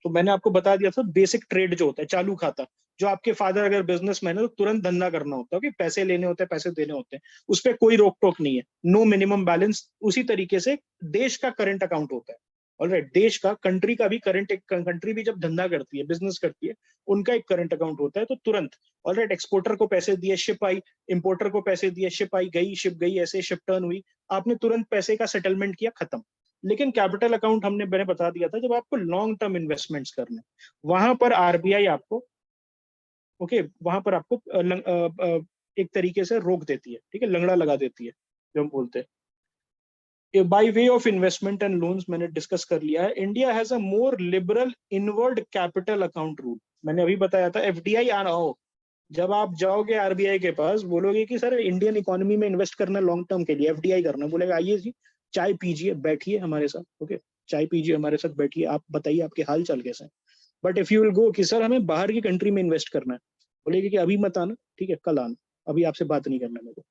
तो मैंने आपको बता दिया था, बेसिक ट्रेड जो होता है, चालू खाता, जो आपके फादर अगर बिजनेसमैन है तो तुरंत धंधा करना होता है, कि पैसे लेने होते हैं, पैसे देने होते हैं, उस पर कोई रोक टोक नहीं है, नो मिनिमम बैलेंस. उसी तरीके से देश का करंट अकाउंट होता है. ऑलराइट, देश का, कंट्री का भी करंट, एक कंट्री भी जब धंधा करती है, बिजनेस करती है, उनका एक करंट अकाउंट होता है. तो तुरंत ऑलराइट, एक्सपोर्टर को पैसे दिए, शिप आई, इंपोर्टर को पैसे दिए, शिप आई गई, शिप गई, ऐसे शिप टर्न हुई, आपने तुरंत पैसे का सेटलमेंट किया, खत्म. लेकिन कैपिटल अकाउंट मैंने बता दिया था, जब आपको लॉन्ग टर्म इन्वेस्टमेंट्स करने, वहां पर आरबीआई आपको वहां पर आपको एक तरीके से रोक देती है, ठीक है, लंगड़ा लगा देती है जो हम बोलते हैं. By way of investment and loans मैंने डिस्कस कर लिया है. India has a more liberal inward capital account rule. मैंने अभी बताया था, एफडीआई आना हो, जब आप जाओगे आरबीआई के पास, बोलोगे कि सर इंडियन इकोनॉमी में इन्वेस्ट करना लॉन्ग टर्म के लिए, एफडीआई करना, बोलेगा आइए जी, चाय पीजिए, बैठिए हमारे साथ. ओके, चाय पीजिए हमारे साथ, बैठिए, आप बताइए आपके हाल चाल कैसे हैं. But if you will go कि सर हमें बाहर की कंट्री में इन्वेस्ट करना है, बोलेगी कि अभी मत आना, ठीक है, कल आना, अभी आपसे बात नहीं करना मेरे को.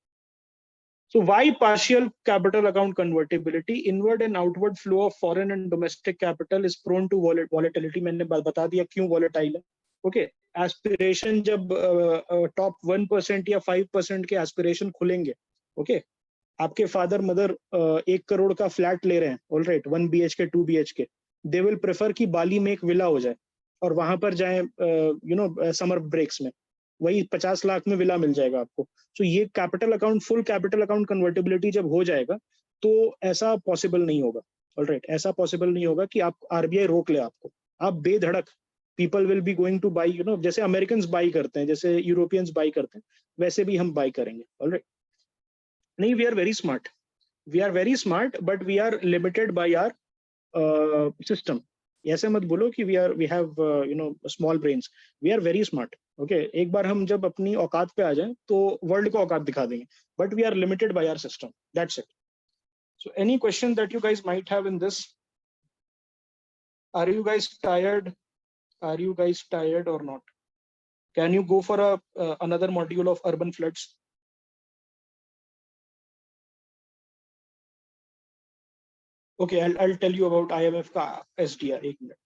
So why partial capital account convertibility? Inward and outward flow of foreign and domestic capital is prone to volatility. मैंने बता दिया क्यों volatile है. Okay, aspiration जब top 1% या 5% के aspiration खुलेंगे, okay, आपके फादर मदर 1 करोड़ का फ्लैट ले रहे हैं, all right, 1 BHK 2 BHK, they will prefer कि बाली में एक विला हो जाए और वहां पर जाए समर ब्रेक्स में, वही 50 लाख में विला मिल जाएगा आपको. सो ये capital account, full capital account convertibility जब हो जाएगा तो ऐसा पॉसिबल नहीं होगा. ऑल राइट, ऐसा पॉसिबल नहीं होगा कि आप आरबीआई रोक ले आपको. आप बेधड़क, people will be going two by, जैसे अमेरिकन बाई करते हैं, जैसे यूरोपियंस बाई करते हैं, वैसे भी हम बाई करेंगे. ऑल राइट, नहीं, we are very smart, but we are limited by our system. ऐसे मत बोलो कि we have small brains, we are very smart. Okay, एक बार हम जब अपनी औकात पे आ जाएं तो वर्ल्ड को औकात दिखा देंगे, but we are limited by our system, that's it. So any question that you guys might have in this? Are you guys tired? Are you guys tired और not? Can you go for another module of urban floods? Okay, I'll tell you about IMF का SDR. एक मिनट।